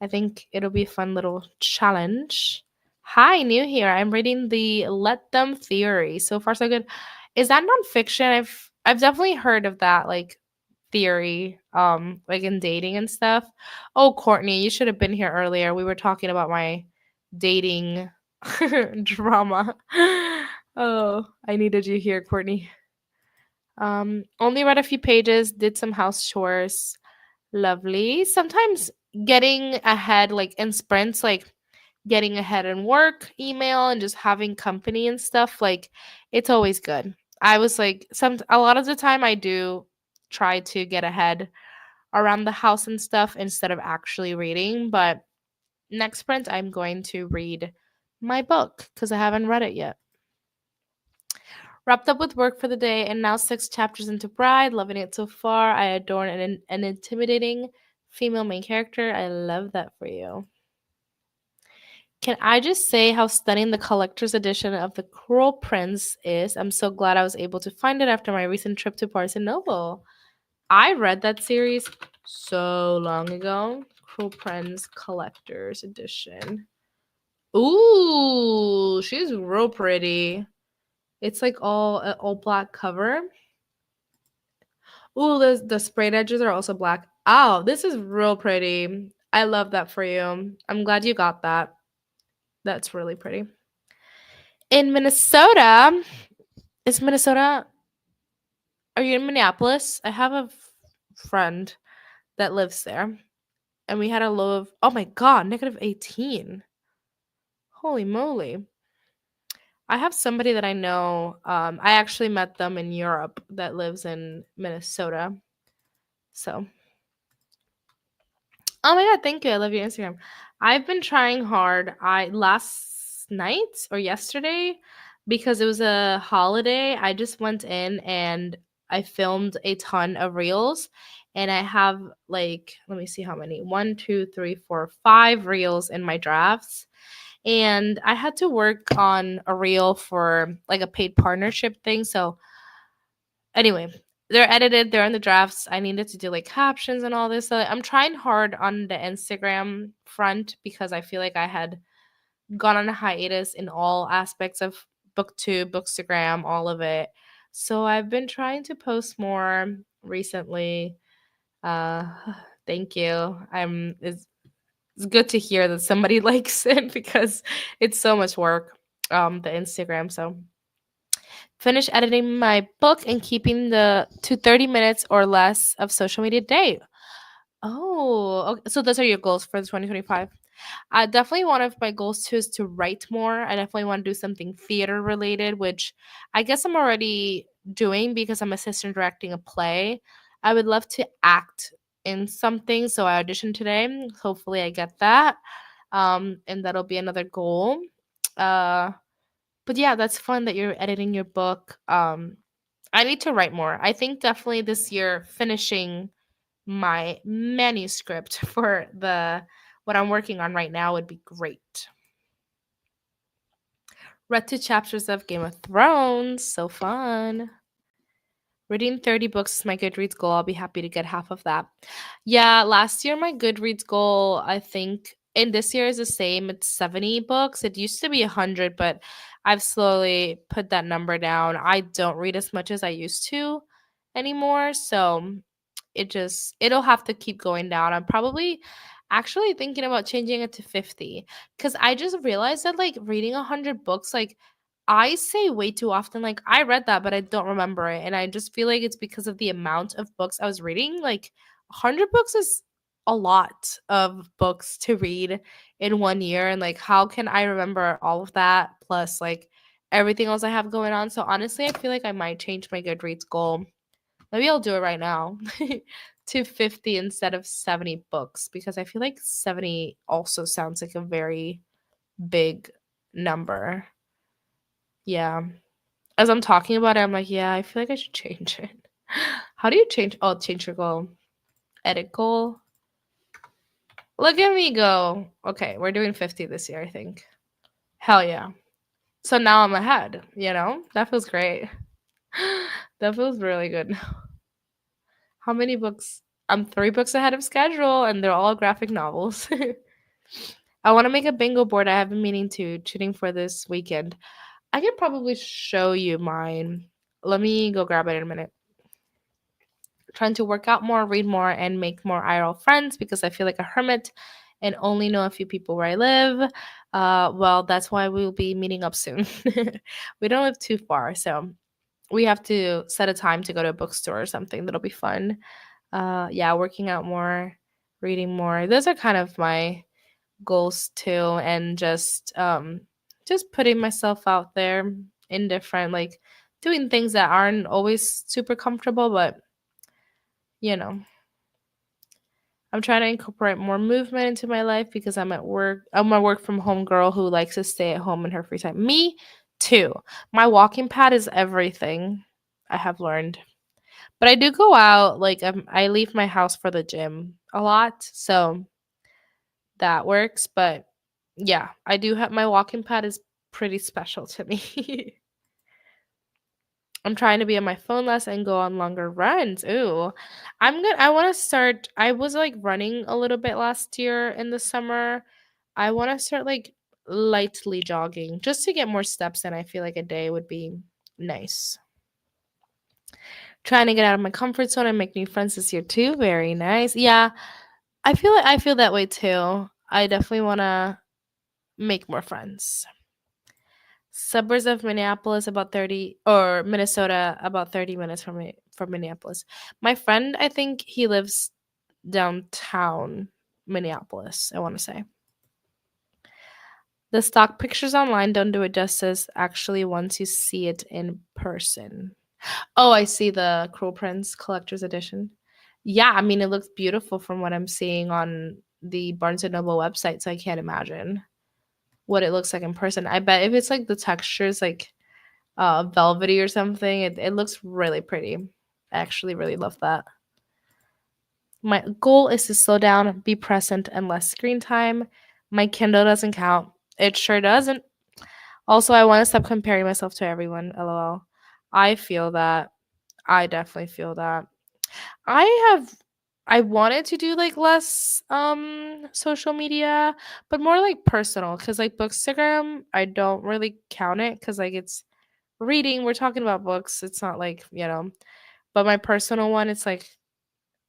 I think it'll be a fun little challenge. Hi, new here. I'm reading the Let Them Theory. So far, so good. Is that nonfiction? I've definitely heard of that like theory, like in dating and stuff. Oh, Courtney, you should have been here earlier. We were talking about my dating drama. Oh, I needed you here, Courtney. Only read a few pages, did some house chores. Lovely. Sometimes getting ahead, like in sprints, like getting ahead in work, email, and just having company and stuff, like it's always good. I was like, a lot of the time I do try to get ahead around the house and stuff instead of actually reading. But next sprint, I'm going to read my book because I haven't read it yet. Wrapped up with work for the day and now 6 chapters into Bride, loving it so far. I adore an intimidating female main character. I love that for you. Can I just say how stunning the collector's edition of The Cruel Prince is? I'm so glad I was able to find it after my recent trip to Barnes& and Noble. I read that series so long ago. Cruel Prince Collector's Edition. Ooh, she's real pretty. It's like all black cover. Ooh, the sprayed edges are also black. Oh, this is real pretty. I love that for you. I'm glad you got that. That's really pretty. In Minnesota, is Minnesota? Are you in Minneapolis? I have a friend that lives there, and we had a low of, oh my god, -18. Holy moly! I have somebody that I know. I actually met them in Europe that lives in Minnesota. So, oh my god, thank you. I love your Instagram. I've been trying hard. I last night or yesterday, because it was a holiday, I just went in and I filmed a ton of reels, and I have like, let me see how many. 1, 2, 3, 4, 5 reels in my drafts. And I had to work on a reel for like a paid partnership thing. So anyway, they're edited, they're in the drafts. I needed to do like captions and all this. So I'm trying hard on the Instagram front because I feel like I had gone on a hiatus in all aspects of booktube, bookstagram, all of it. So I've been trying to post more recently. Uh thank you. It's good to hear that somebody likes it because it's so much work, the Instagram. So finish editing my book and keeping the to 30 minutes or less of social media a day. Oh, okay. So those are your goals for 2025. Definitely one of my goals too is to write more. I definitely want to do something theater related, which I guess I'm already doing because I'm assistant directing a play. I would love to act in something, so I auditioned today. Hopefully, I get that, and that'll be another goal. Uh, but yeah, that's fun that you're editing your book. I need to write more. I think definitely this year finishing my manuscript for the what I'm working on right now would be great. Read 2 chapters of Game of Thrones. So fun. Reading 30 books is my Goodreads goal. I'll be happy to get half of that. Yeah, last year my Goodreads goal, I think, and this year is the same. It's 70 books. It used to be 100, but I've slowly put that number down. I don't read as much as I used to anymore. So it'll have to keep going down. I'm probably actually thinking about changing it to 50 because I just realized that like reading 100 books, like I say way too often, like, I read that, but I don't remember it. And I just feel like it's because of the amount of books I was reading. Like, 100 books is a lot of books to read in 1 year. And, like, how can I remember all of that plus, like, everything else I have going on? So, honestly, I feel like I might change my Goodreads goal. Maybe I'll do it right now to 50 instead of 70 books because I feel like 70 also sounds like a very big number. Yeah. As I'm talking about it, I'm like, yeah, I feel like I should change it. How do you change? Oh, change your goal. Edit goal. Look at me go. Okay, we're doing 50 this year, I think. Hell yeah. So now I'm ahead, you know? That feels great. That feels really good. How many books? I'm 3 books ahead of schedule, and they're all graphic novels. I want to make a bingo board. I have been meaning to, shooting for this weekend. I could probably show you mine. Let me go grab it in a minute. Trying to work out more, read more, and make more IRL friends because I feel like a hermit and only know a few people where I live. Well, that's why we'll be meeting up soon. We don't live too far, so we have to set a time to go to a bookstore or something. That'll be fun. Yeah, working out more, reading more. Those are kind of my goals too, and just putting myself out there in different, like, doing things that aren't always super comfortable, but you know, I'm trying to incorporate more movement into my life because I'm at work. I'm a work from home girl who likes to stay at home in her free time. Me too. My walking pad is everything, I have learned. But I do go out. Like, I leave my house for the gym a lot, so that works. But yeah, I do have my walking pad is pretty special to me. I'm trying to be on my phone less and go on longer runs. Ooh. I want to start. I was like running a little bit last year in the summer. I want to start like lightly jogging just to get more steps in. I feel like a day would be nice. Trying to get out of my comfort zone and make new friends this year too. Very nice. Yeah, I feel that way too. I definitely want to make more friends. Suburbs of Minneapolis about 30, or Minnesota about 30 minutes from Minneapolis. My friend, I think he lives downtown Minneapolis, I want to say. The stock pictures online don't do it justice actually once you see it in person. Oh, I see the Cruel Prince collector's edition. Yeah, I mean it looks beautiful from what I'm seeing on the Barnes and Noble website, so I can't imagine what it looks like in person. I bet if it's like the textures like velvety or something, it looks really pretty. I actually really love that. My goal is to slow down, be present, and less screen time. My Kindle doesn't count. It sure doesn't. Also, I want to stop comparing myself to everyone. LOL. I feel that. I definitely feel that. I have I wanted to do like less social media, but more like personal cuz like Bookstagram, I don't really count it cuz like it's reading, we're talking about books. It's not like, but my personal one, it's like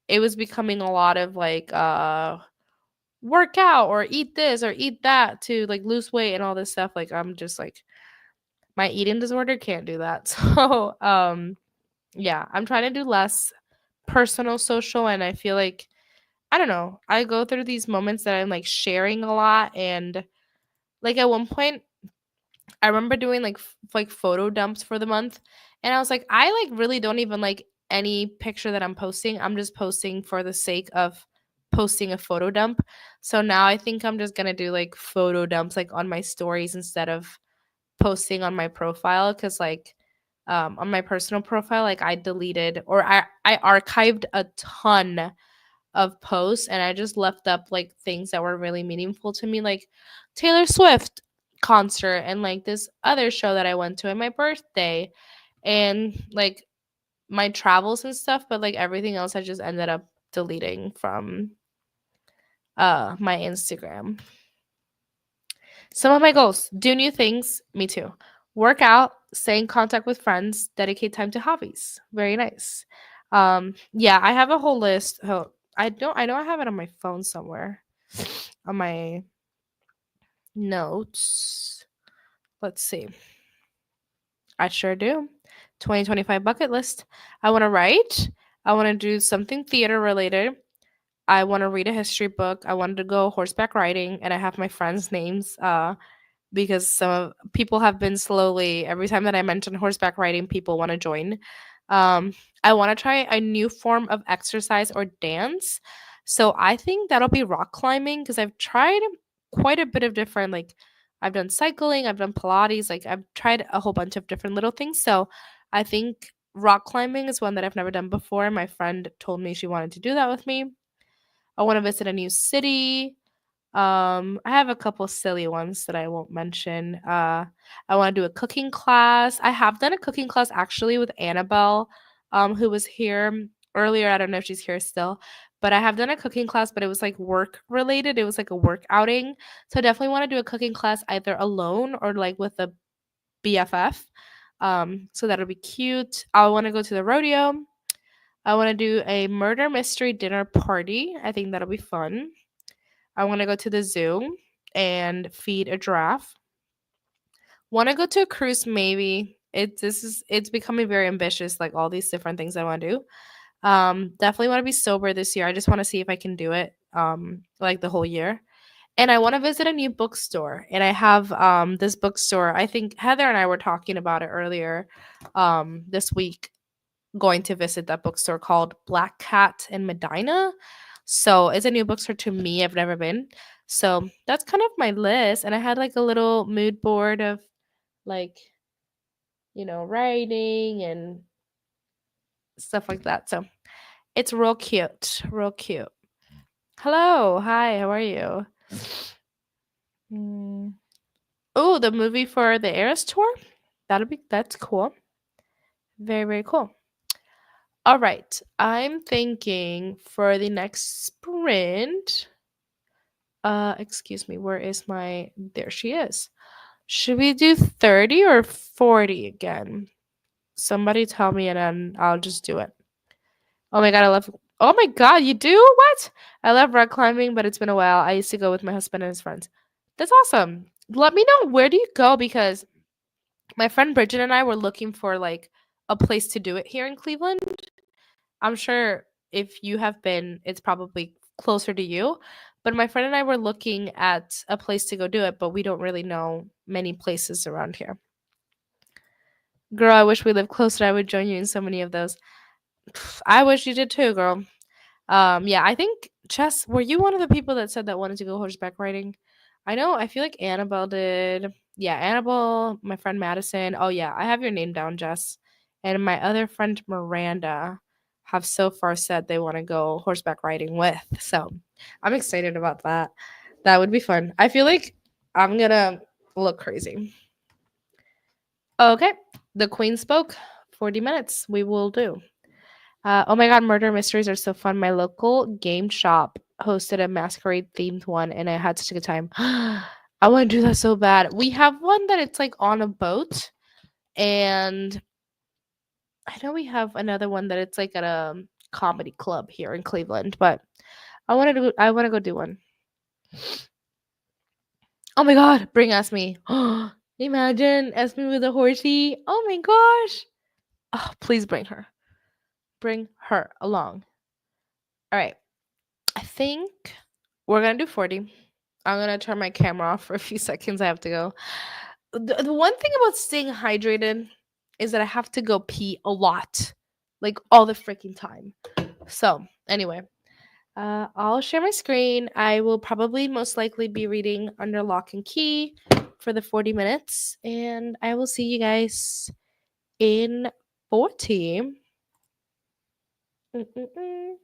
it was becoming a lot of like work out or eat this or eat that to like lose weight and all this stuff. Like I'm just like my eating disorder can't do that. So yeah, I'm trying to do less personal social, and I feel like I don't know, I go through these moments that I'm like sharing a lot, and like at one point I remember doing like like photo dumps for the month, and I was like, I like really don't even like any picture that I'm posting. I'm just posting for the sake of posting a photo dump. So now I think I'm just gonna do like photo dumps like on my stories instead of posting on my profile, because like on my personal profile, like I deleted or I archived a ton of posts, and I just left up like things that were really meaningful to me, like Taylor Swift concert and like this other show that I went to and my birthday and like my travels and stuff, but like everything else I just ended up deleting from my Instagram. Some of my goals: do new things, me too. Work out, stay in contact with friends, dedicate time to hobbies. Very nice. Yeah, I have a whole list. Oh, I know I have it on my phone somewhere. On my notes. Let's see. I sure do. 2025 bucket list. I want to write. I want to do something theater related. I want to read a history book. I wanted to go horseback riding, and I have my friends' names because some people have been slowly, every time that I mention horseback riding, people want to join. I want to try a new form of exercise or dance. So I think that'll be rock climbing because I've tried quite a bit of different, like, I've done cycling, I've done Pilates, like, I've tried a whole bunch of different little things. So I think rock climbing is one that I've never done before. My friend told me she wanted to do that with me. I want to visit a new city. I have a couple silly ones that I won't mention. I want to do a cooking class. I have done a cooking class actually with Annabelle, who was here earlier. I don't know if she's here still, but I have done a cooking class, but it was like work related. It was like a work outing. So I definitely want to do a cooking class either alone or like with a BFF. So that'll be cute. I want to go to the rodeo. I want to do a murder mystery dinner party. I think that'll be fun. I want to go to the zoo and feed a giraffe. Want to go to a cruise maybe. It's becoming very ambitious, like all these different things I want to do. Definitely want to be sober this year. I just want to see if I can do it like the whole year. And I want to visit a new bookstore. And I have this bookstore. I think Heather and I were talking about it earlier this week, going to visit that bookstore called Black Cat in Medina. So it's a new bookstore to me. I've never been. So that's kind of my list. And I had like a little mood board of like, writing and stuff like that. So it's real cute. Real cute. Hello. Hi. How are you? Mm. Oh, the movie for the Eras tour? That's cool. Very, very cool. All right. I'm thinking for the next sprint. Excuse me. Where is my There she is. Should we do 30 or 40 again? Somebody tell me and then I'll just do it. Oh my god, I love Oh my god, you do? What? I love rock climbing, but it's been a while. I used to go with my husband and his friends. That's awesome. Let me know, where do you go, because my friend Bridget and I were looking for like a place to do it here in Cleveland. I'm sure if you have been, it's probably closer to you. But my friend and I were looking at a place to go do it, but we don't really know many places around here. Girl, I wish we lived closer. I would join you in so many of those. I wish you did too, girl. Yeah, I think Chess, were you one of the people that said that wanted to go horseback riding? I know, I feel like Annabelle did. Yeah, Annabelle, my friend Madison. Oh yeah, I have your name down, Jess. And my other friend Miranda have so far said they want to go horseback riding with. So I'm excited about that. That would be fun. I feel like I'm gonna look crazy. Okay, the queen spoke. 40 minutes. We will do. Oh my god, murder mysteries are so fun. My local game shop hosted a masquerade themed one and I had such a good time. I want to do that so bad. We have one that it's like on a boat, and I know we have another one that it's like at a comedy club here in Cleveland, but I want to go do one. Oh my god, bring Esme. Imagine Esme with a horsey. Oh my gosh. Oh, please bring her. Bring her along. All right. I think we're gonna do 40. I'm gonna turn my camera off for a few seconds. I have to go. The one thing about staying hydrated is that I have to go pee a lot, like all the freaking time. So, anyway, I'll share my screen. I will probably most likely be reading Under Lock and Key for the 40 minutes, and I will see you guys in 40. Mm-mm-mm.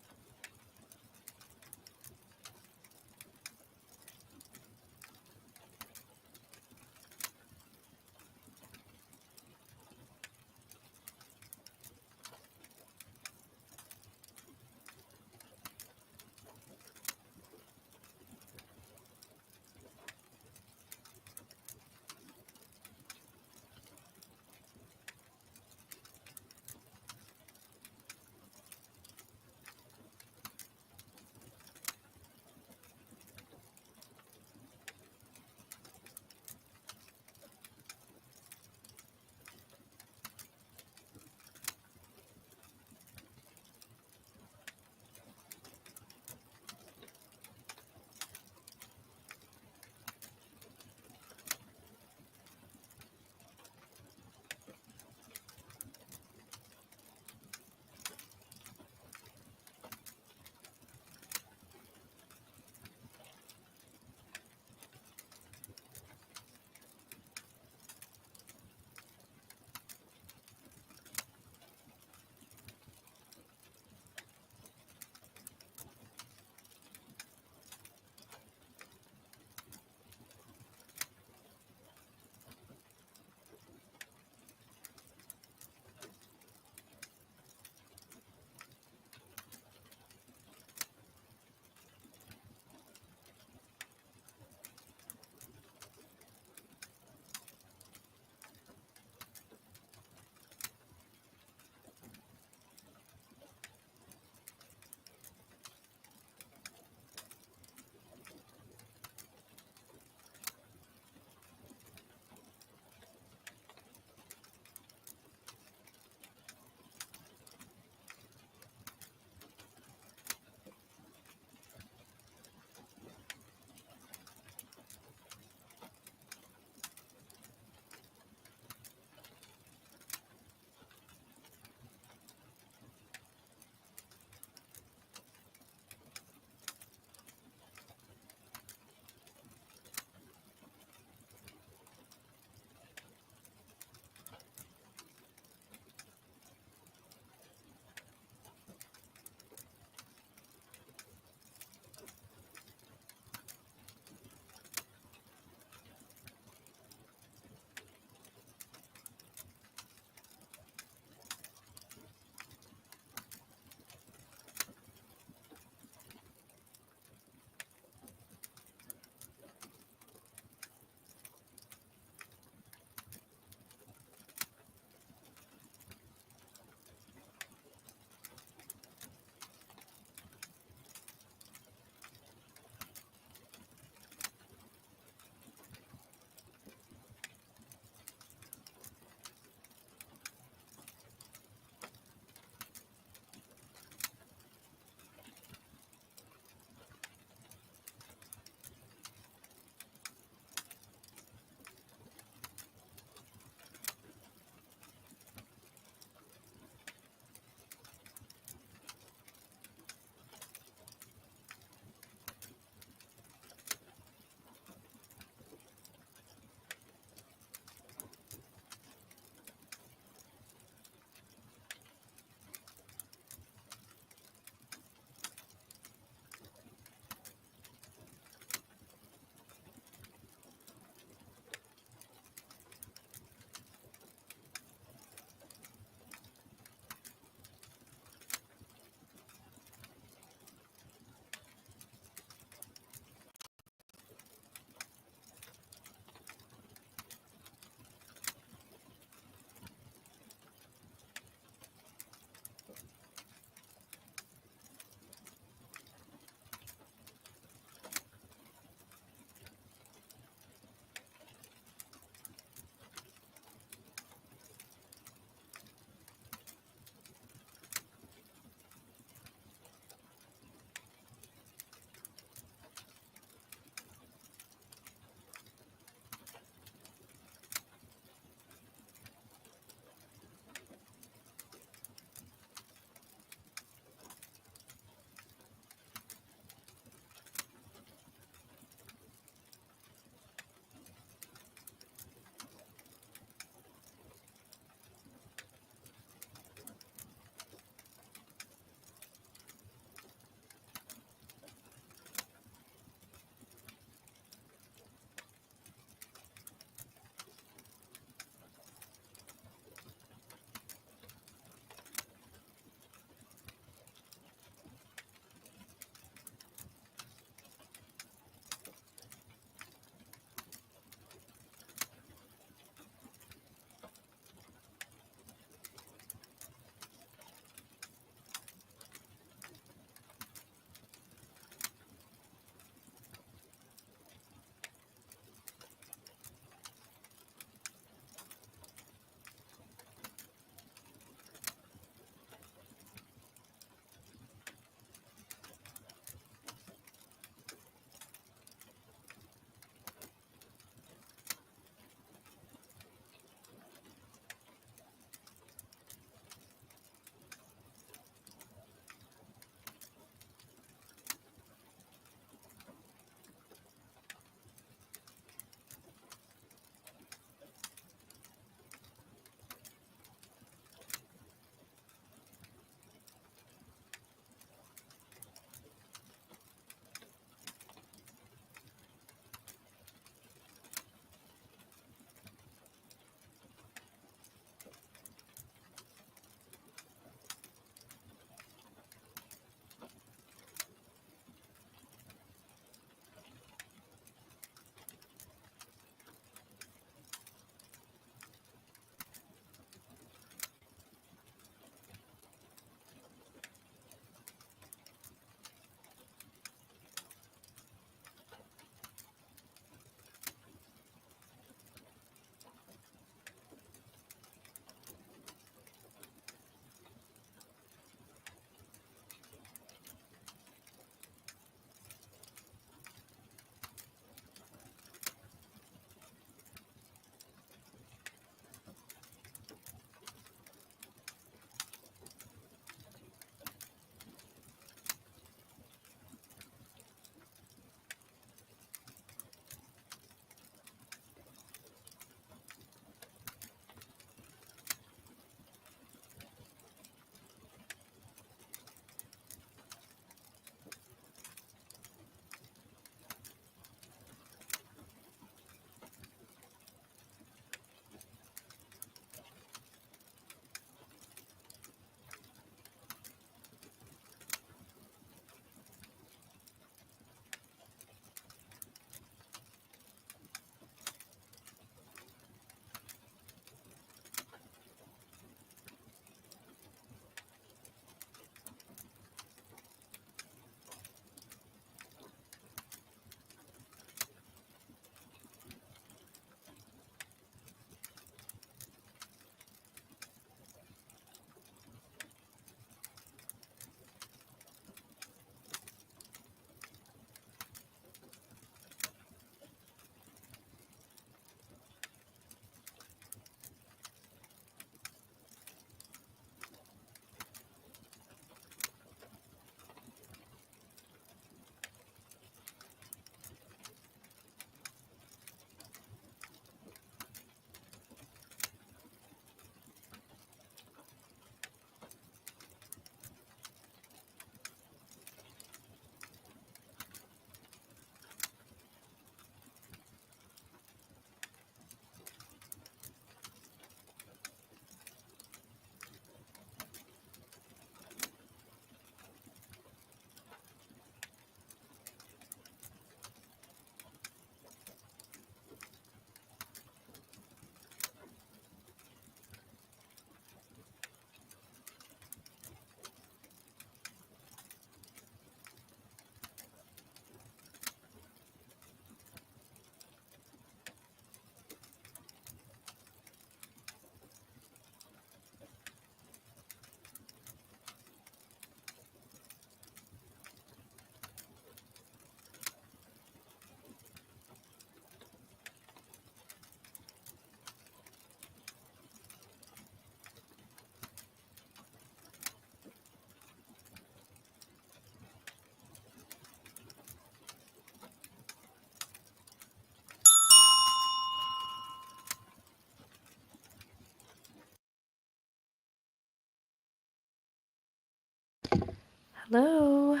Hello.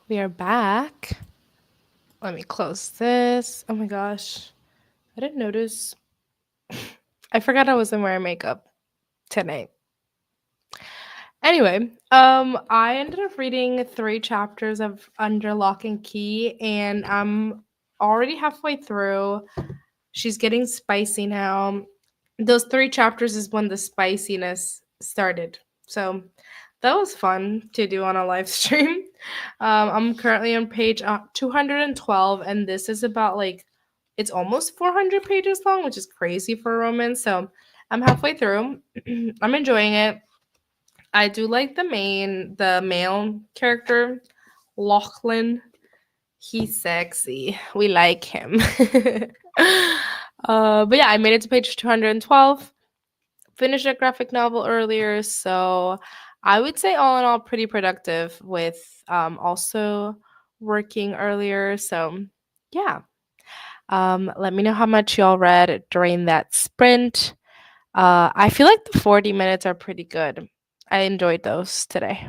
We are back. Let me close this. Oh my gosh. I didn't notice. I forgot I wasn't wearing makeup tonight. Anyway, I ended up reading 3 chapters of Under Lock and Key, and I'm already halfway through. She's getting spicy now. Those 3 chapters is when the spiciness started. So that was fun to do on a live stream. I'm currently on page 212, and this is about like it's almost 400 pages long, which is crazy for a romance. So I'm halfway through. I'm enjoying it. I do like the male character, Lachlan. He's sexy. We like him. But yeah, I made it to page 212. Finished a graphic novel earlier, so I would say all in all pretty productive with also working earlier. So yeah. Let me know how much y'all read during that sprint. I feel like the 40 minutes are pretty good. I enjoyed those today.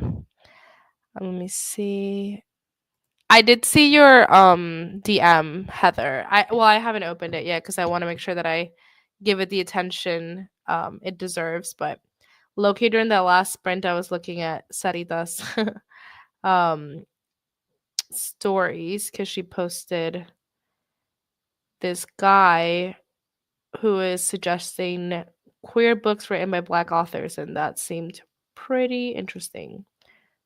Let me see. I did see your DM, Heather. I haven't opened it yet because I want to make sure that I give it the attention it deserves. But located during that last sprint, I was looking at Sarita's um stories because she posted this guy who is suggesting queer books written by Black authors, and that seemed pretty interesting.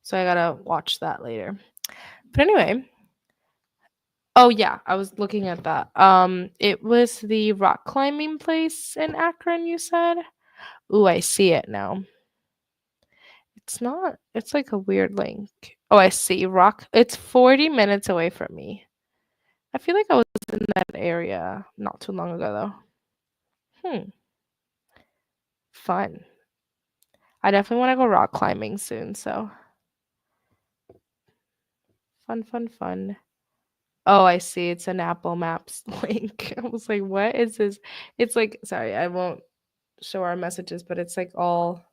So I gotta watch that later. But anyway, oh yeah, I was looking at that. It was the rock climbing place in Akron, you said? Ooh, I see it now. It's not, it's like a weird link. Oh, I see. Rock. It's 40 minutes away from me. I feel like I was in that area not too long ago though. Fun. I definitely want to go rock climbing soon, so fun, fun, fun. Oh, I see. It's an Apple Maps link. I was like, what is this? It's like, sorry, I won't show our messages, but it's like all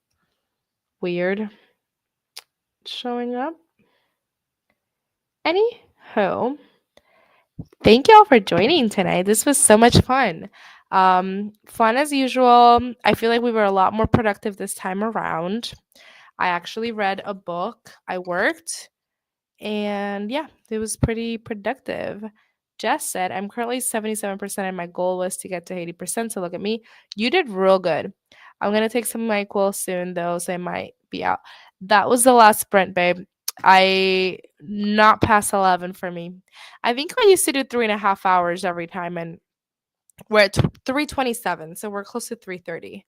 weird showing up. Anyhow, thank y'all for joining tonight. This was so much fun. Fun as usual. I feel like we were a lot more productive this time around. I actually read a book. I worked. And yeah, it was pretty productive. Jess said, I'm currently 77% and my goal was to get to 80%. So look at me. You did real good. I'm going to take some NyQuil soon though, so I might be out. That was the last sprint, babe. I not past 11 for me. I think I used to do 3.5 hours every time, and we're at 3:27, so we're close to 3:30.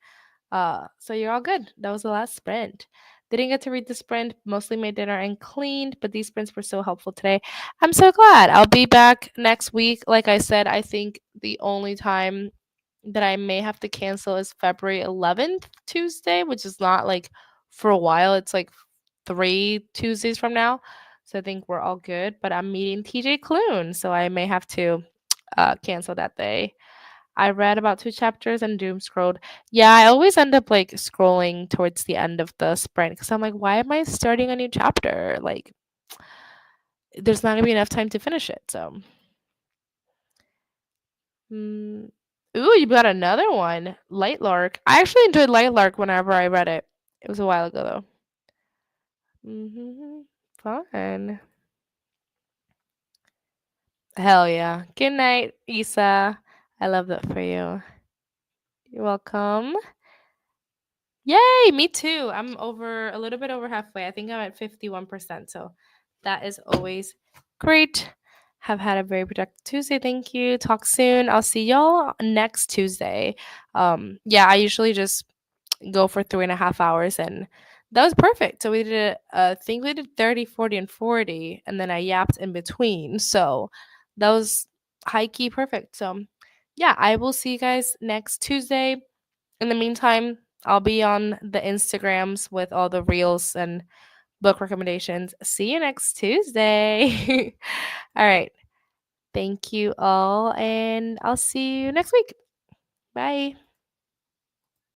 So you're all good. That was the last sprint. Didn't get to read the sprint, mostly made dinner and cleaned, but these sprints were so helpful today. I'm so glad. I'll be back next week. Like I said, I think the only time that I may have to cancel is February 11th, Tuesday, which is not like for a while. It's like 3 Tuesdays from now. So I think we're all good. But I'm meeting TJ Kloon, so I may have to cancel that day. I read about 2 chapters and doom scrolled. Yeah, I always end up like scrolling towards the end of the sprint because I'm like, why am I starting a new chapter? Like, there's not gonna be enough time to finish it. So, ooh, you got another one, Light Lark. I actually enjoyed Light Lark whenever I read it. It was a while ago though. Fun. Hell yeah. Good night, Isa. I love that for you. You're welcome. Yay, me too. I'm over a little bit over halfway. I think I'm at 51%. So that is always great. Have had a very productive Tuesday. Thank you. Talk soon. I'll see y'all next Tuesday. Yeah, I usually just go for 3.5 hours, and that was perfect. So we did I think we did 30, 40, and 40, and then I yapped in between. So that was high key perfect. So yeah, I will see you guys next Tuesday. In the meantime, I'll be on the Instagrams with all the reels and book recommendations. See you next Tuesday. All right. Thank you all, and I'll see you next week. Bye.